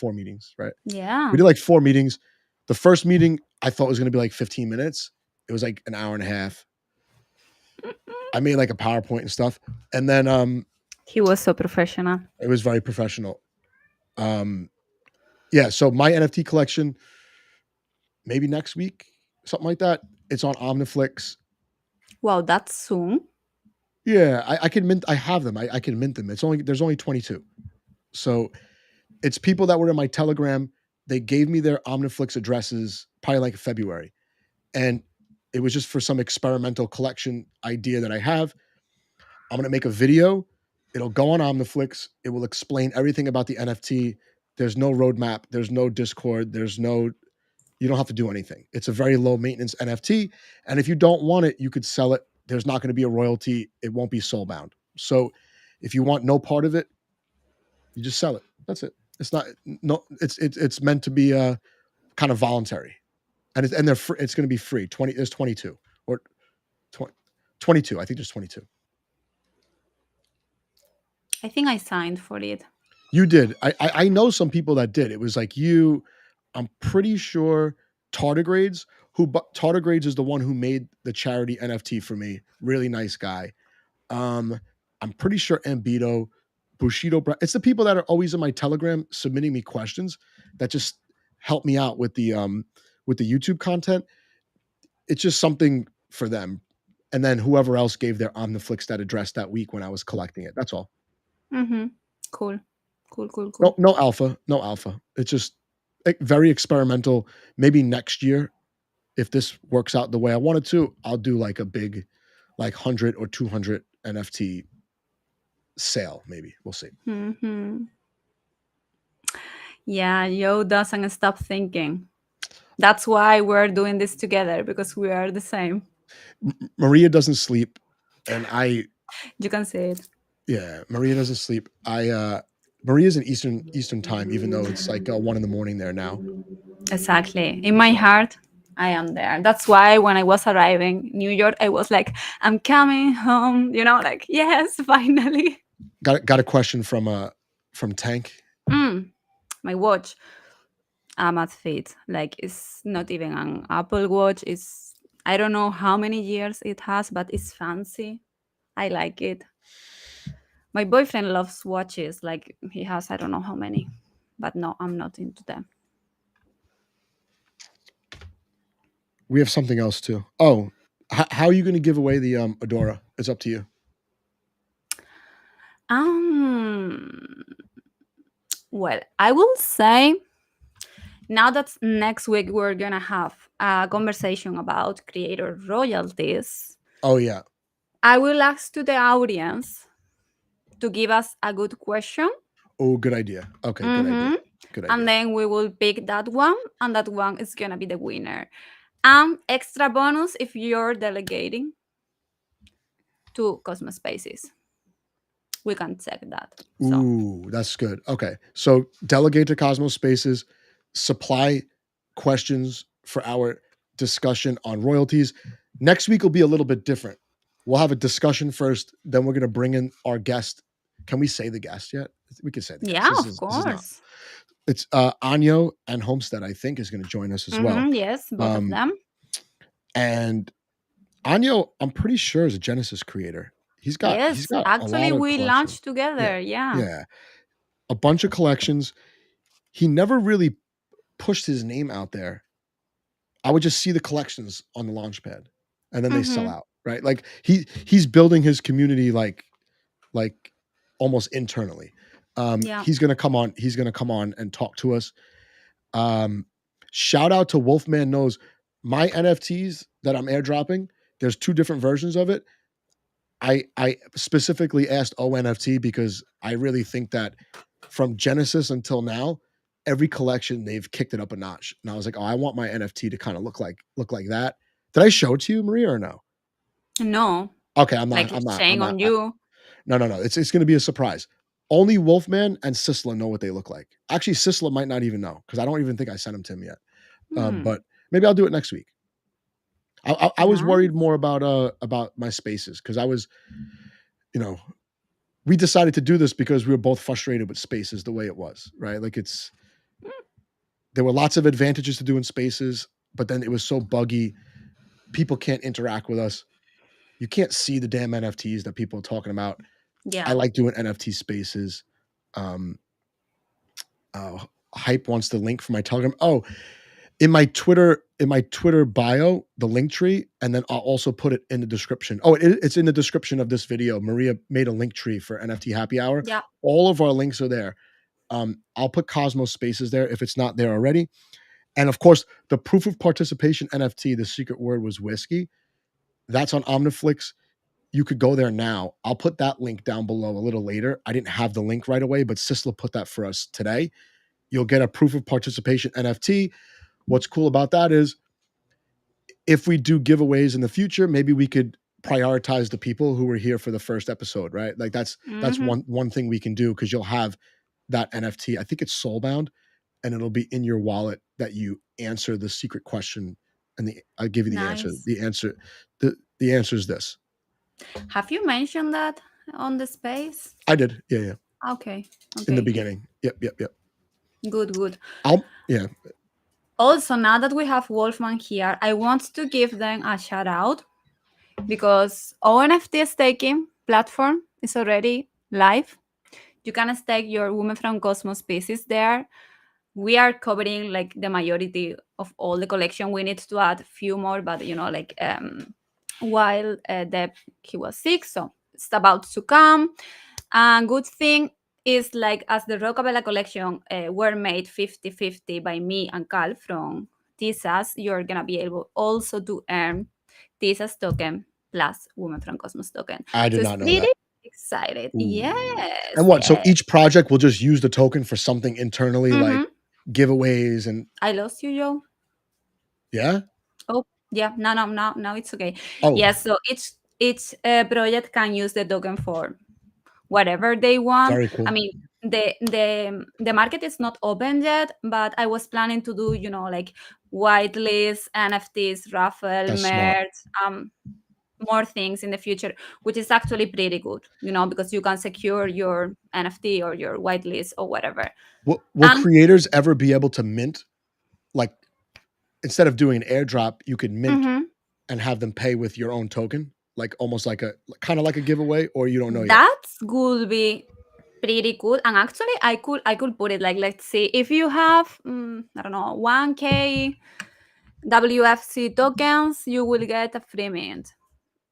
right? Yeah. We did like 4 meetings. The first meeting I thought was going to be like 15 minutes. It was like an hour and a half. I made like a PowerPoint and stuff. And then he was so professional. It was very professional. Yeah, so my NFT collection, maybe next week, something like that. It's on OMNIFLIX. Wow, that's soon. Yeah, I can mint. I have them. I can mint them. There's only 22. So it's people that were in my Telegram. They gave me their OMNIFLIX addresses probably like February, and it was just for some experimental collection idea that I have. I'm gonna make a video. It'll go on OMNIFLIX. It will explain everything about the NFT. There's no roadmap. There's no Discord. You don't have to do anything. It's a very low maintenance NFT. And if you don't want it, you could sell it. There's not going to be a royalty. It won't be soul bound. So if you want no part of it, you just sell it. That's it. It's meant to be kind of voluntary. And they're free. It's going to be free. There's 22 or 22. I think there's 22. I think I signed for it. You did. I know some people that did. It was like you. I'm pretty sure Tardigrades, Tardigrades is the one who made the charity NFT for me. Really nice guy. I'm pretty sure Ambito, Bushido. It's the people that are always in my Telegram submitting me questions that just help me out with the YouTube content. It's just something for them. And then whoever else gave their OMNIFLIX that address that week when I was collecting it. That's all. Cool. No alpha. It's just very experimental. Maybe next year, if this works out the way I wanted to, I'll do like a big, like 100 or 200 NFT sale. Maybe we'll see. Yeah, Joe doesn't stop thinking. That's why we're doing this together, because we are the same. Maria doesn't sleep, and you can say it. Yeah, Maria doesn't sleep. Maria's in Eastern time, even though it's like 1 in the morning there now. Exactly. In my heart, I am there. That's why when I was arriving New York, I was like, I'm coming home. Like, yes, finally. Got a question from Tank. My watch. Amazfit. Like, it's not even an Apple Watch. I don't know how many years it has, but it's fancy. I like it. My boyfriend loves watches. Like, he has, I don't know how many, but no, I'm not into them. We have something else too. Oh, how are you going to give away the Adora? It's up to you. Well, I will say now that next week we're gonna have a conversation about creator royalties. Oh yeah. I will ask to the audience to give us a good question. Oh, good idea. Okay, good idea. Good idea. And then we will pick that one, and that one is gonna be the winner. Extra bonus if you're delegating to Cosmos Spaces. We can check that. Ooh, that's good. Okay. So delegate to Cosmos Spaces, supply questions for our discussion on royalties. Next week will be a little bit different. We'll have a discussion first, then we're going to bring in our guest. Can we say the guest yet? We can say the guest. Yeah, of course. It's Anyo and Homestead, I think, is going to join us as well. Yes, both of them. And Anyo, I'm pretty sure, is a Genesis creator. He's got actually we launched together. Yeah. A bunch of collections. He never really pushed his name out there. I would just see the collections on the launch pad and then they sell out, right? Like he's building his community like almost internally. He's gonna come on and talk to us. Shout out to Wolfman Knows. My NFTs that I'm airdropping, there's 2 different versions of it. I specifically asked ONFT because I really think that from Genesis until now, every collection they've kicked it up a notch. And I was like, oh, I want my NFT to kind of look like that. Did I show it to you, Maria, or no? No. Okay, I'm not. Like I'm not saying on you. No. It's going to be a surprise. Only Wolfman and Sisla know what they look like. Actually, Sisla might not even know because I don't even think I sent him to him yet. But maybe I'll do it next week. I was worried more about my spaces because I was, we decided to do this because we were both frustrated with spaces the way it was, right? Like there were lots of advantages to doing spaces, but then it was so buggy. People can't interact with us. You can't see the damn NFTs that people are talking about. Yeah. I like doing NFT spaces. Hype wants the link for my Telegram. Oh, in my Twitter bio, the link tree, and then I'll also put it in the description. Oh, it's in the description of this video. Maria made a link tree for NFT Happy Hour. Yeah. All of our links are there. I'll put Cosmos Spaces there if it's not there already. And of course, the proof of participation NFT, the secret word was whiskey. That's on OMNIFLIX. You could go there now. I'll put that link down below a little later. I didn't have the link right away, but Sisla put that for us today. You'll get a proof of participation NFT. What's cool about that is if we do giveaways in the future, maybe we could prioritize the people who were here for the first episode, right? Like that's one thing we can do because you'll have that NFT. I think it's soulbound, and it'll be in your wallet that you answer the secret question, and I'll give you the answer. The answer is this. Have you mentioned that on the space? I did. Yeah. Okay. In the beginning. Yep. Good. Yeah. Also, now that we have Wolfman here, I want to give them a shout out because ONFT staking platform is already live. You can stake your Women from Cosmos pieces there. We are covering like the majority of all the collection. We need to add a few more, but while he was sick, so it's about to come. And good thing is like as the Rockabella collection were made 50-50 by me and Cal from TISAS, you're gonna be able also to earn TISAS token plus Women from Cosmos token. I did not know that. Excited. Ooh. Yes. And what? Yes. So each project will just use the token for something internally, like giveaways and. I lost you, Joe. Yeah. Oh, yeah. No, it's okay. Oh. Yes. So each project can use the token for whatever they want. Very cool. I mean, the market is not open yet, but I was planning to do, you know, like whitelist, NFTs, raffle, That's smart. merge, more things in the future, which is actually pretty good, you know, because you can secure your NFT or your whitelist or whatever. Will And creators ever be able to mint, like, instead of doing an airdrop, you could mint mhm, and have them pay with your own token? Like, almost like kind of like a giveaway, or you don't know yet? that would be pretty cool. And actually, I could put it like, let's see, if you have I don't know, 1K WFC tokens, you will get a free mint.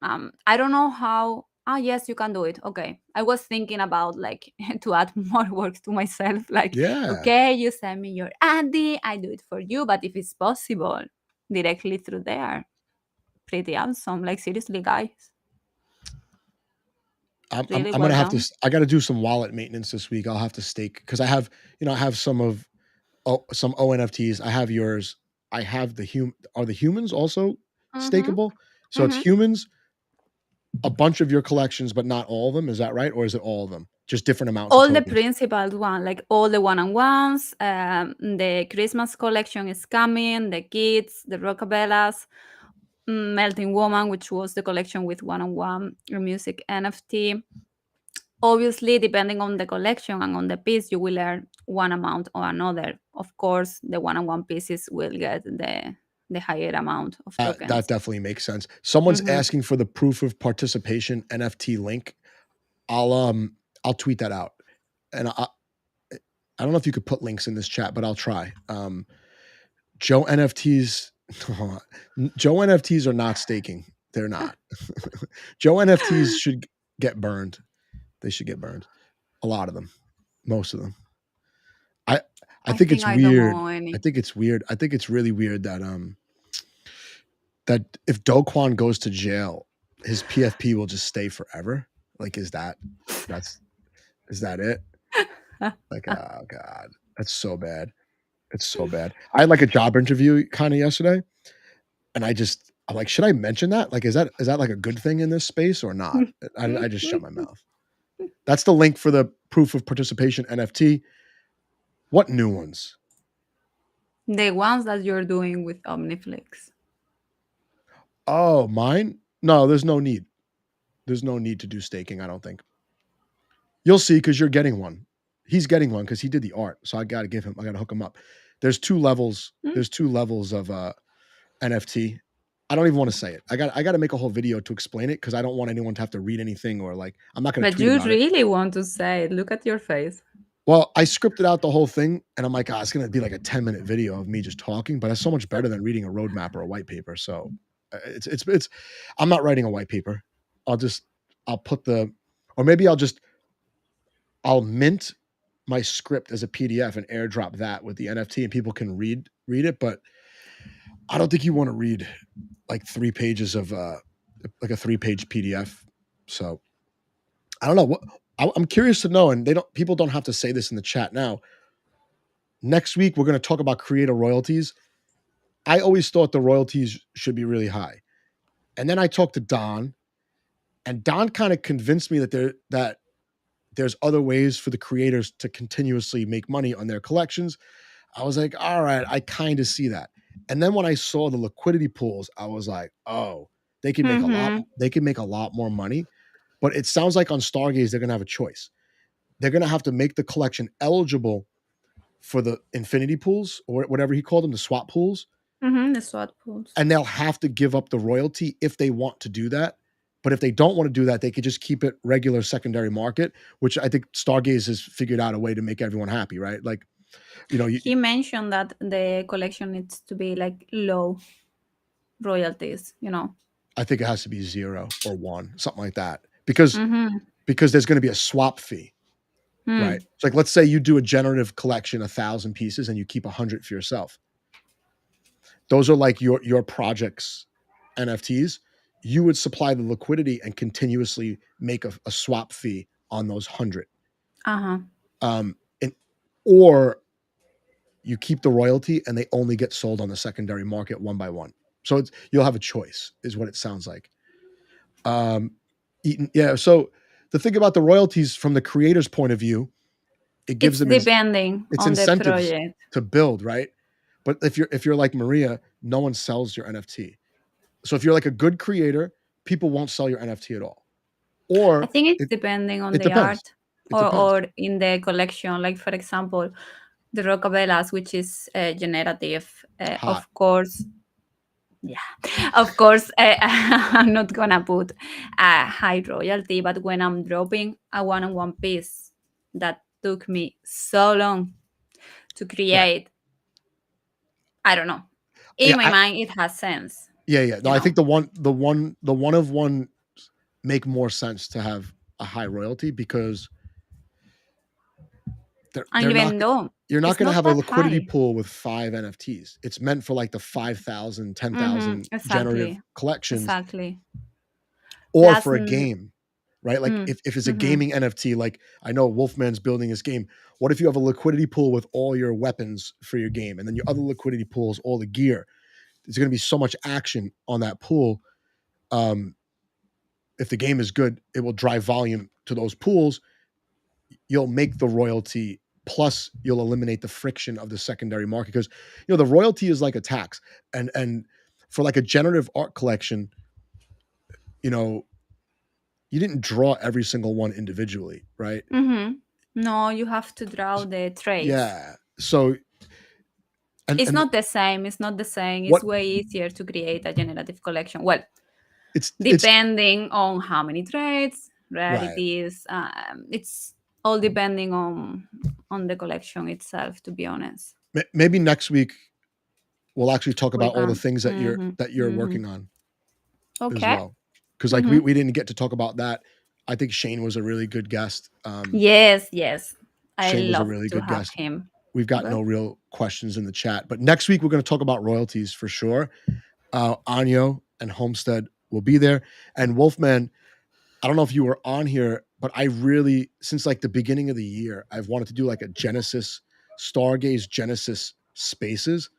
I don't know how. Ah, yes, you can do it. Okay, I was thinking about like to add more work to myself, like, Yeah. okay, you send me your ID, I do it for you. But if it's possible directly through there, pretty awesome. Like, seriously, guys, I'm really gonna well have to. done. I got to do some wallet maintenance this week. I'll have to stake because I have, I have some ONFTs. I have yours. I have are the humans also Mm-hmm. stakeable? So it's Mm-hmm. humans, a bunch of your collections, but not all of them. Is that right, or is it all of them? Just different amounts of All the tokens? principal one, like all the one-on-ones. The Christmas collection is coming. The kids, the Rockabellas, Melting Woman, which was the collection with one-on-one music NFT. Obviously, depending on the collection and on the piece, you will earn one amount or another. Of course, the one-on-one pieces will get the higher amount of That tokens. definitely makes sense. Someone's Mhm. asking for the proof of participation NFT link. I'll tweet that out, and I don't know if you could put links in this chat, but I'll try. Joe NFTs, Joe NFTs are not staking. They're not. Joe NFTs should get burned. They should get burned. A lot of them, most of them. I think it's I don't weird. know any. I think it's weird. I think it's really weird that that if Do Kwon goes to jail, his PFP will just stay forever. Like, is that it? Like, oh God, that's so bad. It's so bad. I had like a job interview kind of yesterday, and I'm like, should I mention that? Like, is that like a good thing in this space or not? I just shut my mouth. That's the link for the proof of participation NFT. What new ones? The ones that you're doing with OMNIFLIX. Oh, mine? No, there's no need. There's no need to do staking, I don't think. You'll see because you're getting one. He's getting one because he did the art. So I got to hook him up. There's two levels. Hmm. There's two levels of NFT. I don't even want to say it. I got to make a whole video to explain it because I don't want anyone to have to read anything or like, I'm not going to But tweet you about it. really want to say it. Look at your face. Well, I scripted out the whole thing and I'm like, it's going to be like a 10-minute video of me just talking, but it's so much better than reading a roadmap or a white paper. So it's I'm not writing a white paper. I'll put or maybe I'll mint my script as a PDF and airdrop that with the NFT and people can read it. But I don't think you want to read like 3 pages of like a 3-page PDF. So I don't know I'm curious to know, and people don't have to say this in the chat now. Next week, we're going to talk about creator royalties. I always thought the royalties should be really high. And then I talked to Don, and Don kind of convinced me that there's other ways for the creators to continuously make money on their collections. I was like, all right, I kind of see that. And then when I saw the liquidity pools, I was like, oh, they can make a lot more money. But it sounds like on Stargaze, they're going to have a choice. They're going to have to make the collection eligible for the infinity pools or whatever he called them, the swap pools. The swap pools. And they'll have to give up the royalty if they want to do that. But if they don't want to do that, they could just keep it regular secondary market, which I think Stargaze has figured out a way to make everyone happy, right? Like, he mentioned that the collection needs to be like low royalties, I think it has to be 0 or 1, something like that. Because there's going to be a swap fee. Right. It's like, let's say you do a generative collection, 1,000 pieces, and you keep 100 for yourself. Those are like your project's NFTs. You would supply the liquidity and continuously make a swap fee on those 100. Or you keep the royalty and they only get sold on the secondary market one by one. So you'll have a choice, is what it sounds like. So the thing about the royalties from the creator's point of view, it gives It's them depending it's on the incentives project. to build, right? But if you're like Maria, no one sells your NFT. So if you're like a good creator, people won't sell your NFT at all. Or I think it's it, depending on it the depends. art It depends. or in the collection. Like, for example, the Rockabellas, which is generative, Hot. of course. Yeah, of course, I'm not gonna put a high royalty, but when I'm dropping a one-on-one piece that took me so long to create, I don't know. In Yeah, my mind, it has sense. yeah. No, You I know? think the one of one make more sense to have a high royalty because And they're not even though you're not it's going to not have a that liquidity high. pool with 5 NFTs. It's meant for like the 5,000, 10,000 generative Exactly. collections Exactly. or Plus, for a game, right? Like if it's a gaming NFT, like I know Wolfman's building his game. What if you have a liquidity pool with all your weapons for your game and then your other liquidity pool is all the gear? There's going to be so much action on that pool. If the game is good, it will drive volume to those pools. You'll make the royalty plus you'll eliminate the friction of the secondary market because the royalty is like a tax and for like a generative art collection, you didn't draw every single one individually, right? no, you have to draw the traits. Yeah. So It's not the same. It's not the same. It's way easier to create a generative collection. Well, it's depending on how many traits, rarities. Right. It's all depending on the collection itself, to be honest. Maybe next week we'll actually talk about all the things that you're working on as well. Because like we didn't get to talk about that. I think Shane was a really good guest. Yes. I Shane was a love really to good have guest. him. We've got no real questions in the chat, but next week we're going to talk about royalties for sure. Anyo and Homestead will be there, and Wolfman. I don't know if you were on here, but I really, since like the beginning of the year, I've wanted to do like a Stargaze Genesis Spaces,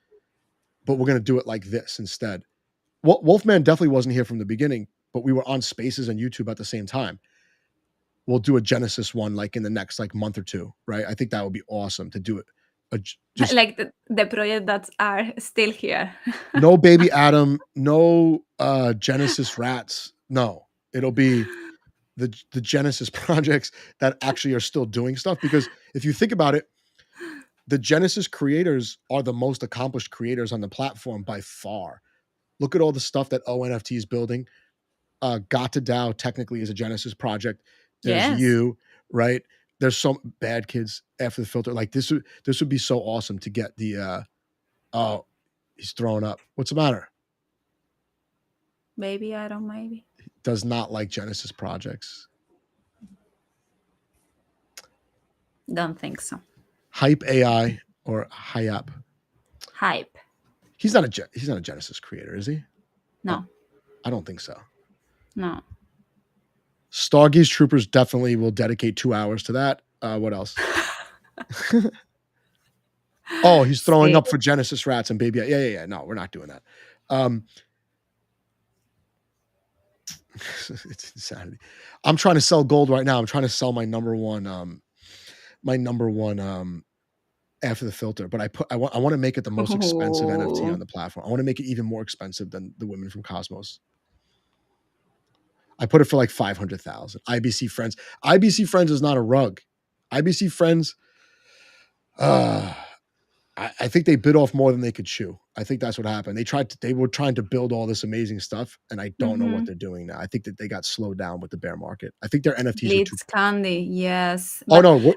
but we're going to do it like this instead. Wolfman definitely wasn't here from the beginning, but we were on Spaces and YouTube at the same time. We'll do a Genesis one like in the next like month or two, right? I think that would be awesome to do it. Just like the project that are still here. No Baby Adam, no Genesis Rats. No, it'll be the Genesis projects that actually are still doing stuff. Because if you think about it, the Genesis creators are the most accomplished creators on the platform by far. Look at all the stuff that ONFT is building. Got to DAO technically is a Genesis project. There's you, right? There's some Bad Kids after the filter. Like this would be so awesome to get the oh, he's throwing up. What's the matter? Baby Adam, maybe. He does not like Genesis projects. Don't think so. Hype AI or Hype? Hype. He's not a Genesis creator, is he? No. I don't think so. No. Stargaze Troopers definitely will dedicate 2 hours to that. What else? Oh, he's throwing up for Genesis Rats and Baby. Yeah. No, we're not doing that. It's insanity. I'm trying to sell gold right now. I'm trying to sell my number one after the filter, but I want to make it the most expensive NFT on the platform. I want to make it even more expensive than the women from Cosmos. I put it for like 500,000. IBC Friends. IBC Friends is not a rug. IBC Friends, I think they bit off more than they could chew. I think that's what happened. They were trying to build all this amazing stuff, and I don't know what they're doing now. I think that they got slowed down with the bear market. I think their NFTs Blitz Candy, yes. Oh no,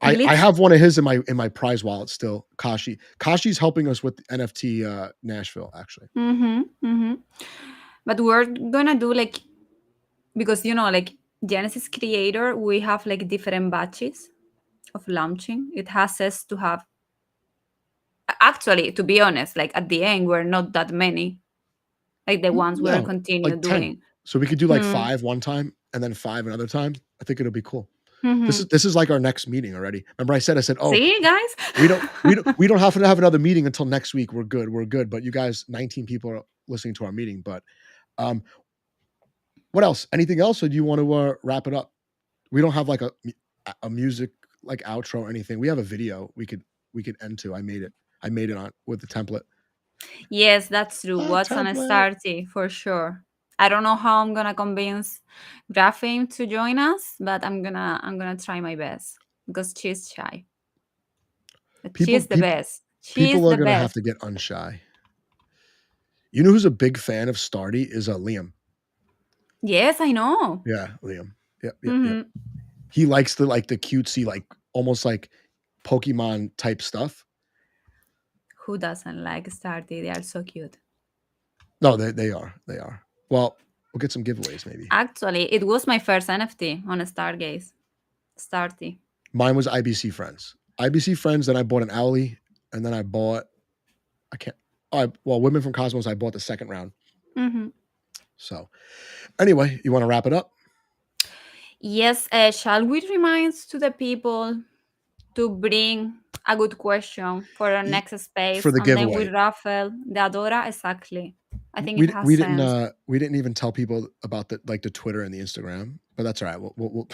I have one of his in my prize wallet still. Kashi. Kashi's helping us with NFT Nashville, actually. But we're gonna do like, because like Genesis Creator, we have like different batches of launching. It has us to have, actually, to be honest, like at the end we're not that many, like the ones we'll continue like doing. 10. So we could do like 5 one time and then 5 another time. I think it'll be cool. This is like our next meeting already. Remember I said, oh, see guys, we don't have to have another meeting until next week. We're good. But you guys, 19 people are listening to our meeting. But what else? Anything else, or do you want to wrap it up? We don't have like a music like outro or anything, we have a video we could end to. I made it on with the template. Yes, that's true. What's on a Template. Starty for sure. I don't know how I'm gonna convince Graphene to join us, but I'm gonna try my best because she's shy. But she's the best. She's People are the gonna have best. to get unshy. You know who's a big fan of Starty is Liam. Yes, I know. Yeah, Liam. Yep. Mhm. He likes the cutesy, like almost like Pokemon type stuff. Who doesn't like Starty? They are so cute. No, they are. They are. Well, we'll get some giveaways maybe. Actually, it was my first NFT on a Stargaze. Starty. Mine was IBC Friends. IBC Friends, then I bought an Owly, and then I bought Women from Cosmos, I bought the second round. Mm-hmm. So anyway, you want to wrap it up? Yes, shall we remind to the people to bring a good question for our next space, for the and giveaway. then we raffle the Adora? Exactly. I think we, it has we sense. we didn't even tell people about the Twitter and the Instagram, but that's all right. We'll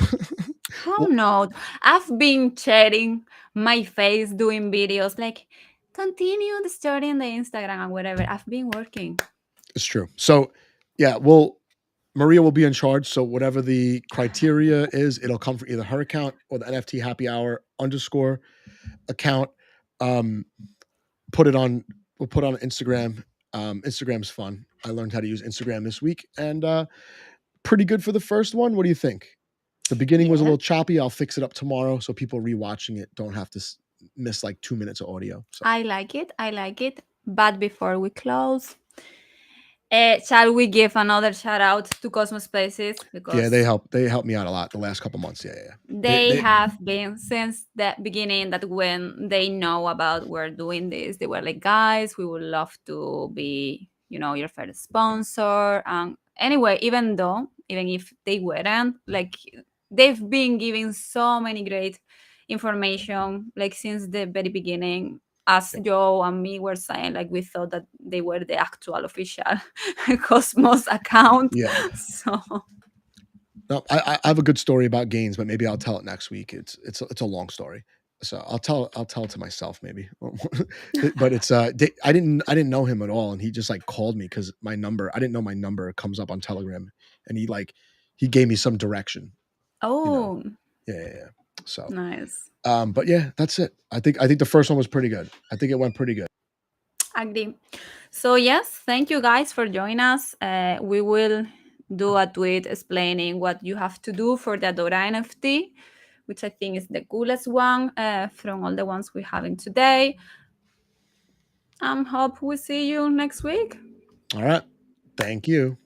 How not? I've been sharing my face doing videos like continue the story on the Instagram and whatever. I've been working. It's true. So yeah, Maria will be in charge. So whatever the criteria is, it'll come from either her account or the NFT Happy Hour _ account. We'll put it on Instagram. Instagram's fun. I learned how to use Instagram this week, and pretty good for the first one. What do you think? The beginning was a little choppy. I'll fix it up tomorrow so people rewatching it don't have to miss like 2 minutes of audio. So. I like it. But before we close, shall we give another shout out to Cosmos Spaces? Because they help me out a lot the last couple months. Yeah. They have been since the beginning that when they know about we're doing this, they were like, guys, we would love to be, your first sponsor. Anyway, even if they weren't, like they've been giving so many great information, like since the very beginning. As Joe and me were saying, like we thought that they were the actual official Cosmos account. Yeah. So no, I have a good story about Gains, but maybe I'll tell it next week. It's a long story, so I'll tell it to myself maybe. But it's I didn't know him at all, and he just like called me because I didn't know my number comes up on Telegram, and he gave me some direction. Oh, yeah. So nice. But yeah, that's it. I think the first one was pretty good. I think it went pretty good. Agree. So yes, thank you guys for joining us. We will do a tweet explaining what you have to do for the Adora NFT, which I think is the coolest one from all the ones we're having today. Hope we see you next week. All right. Thank you.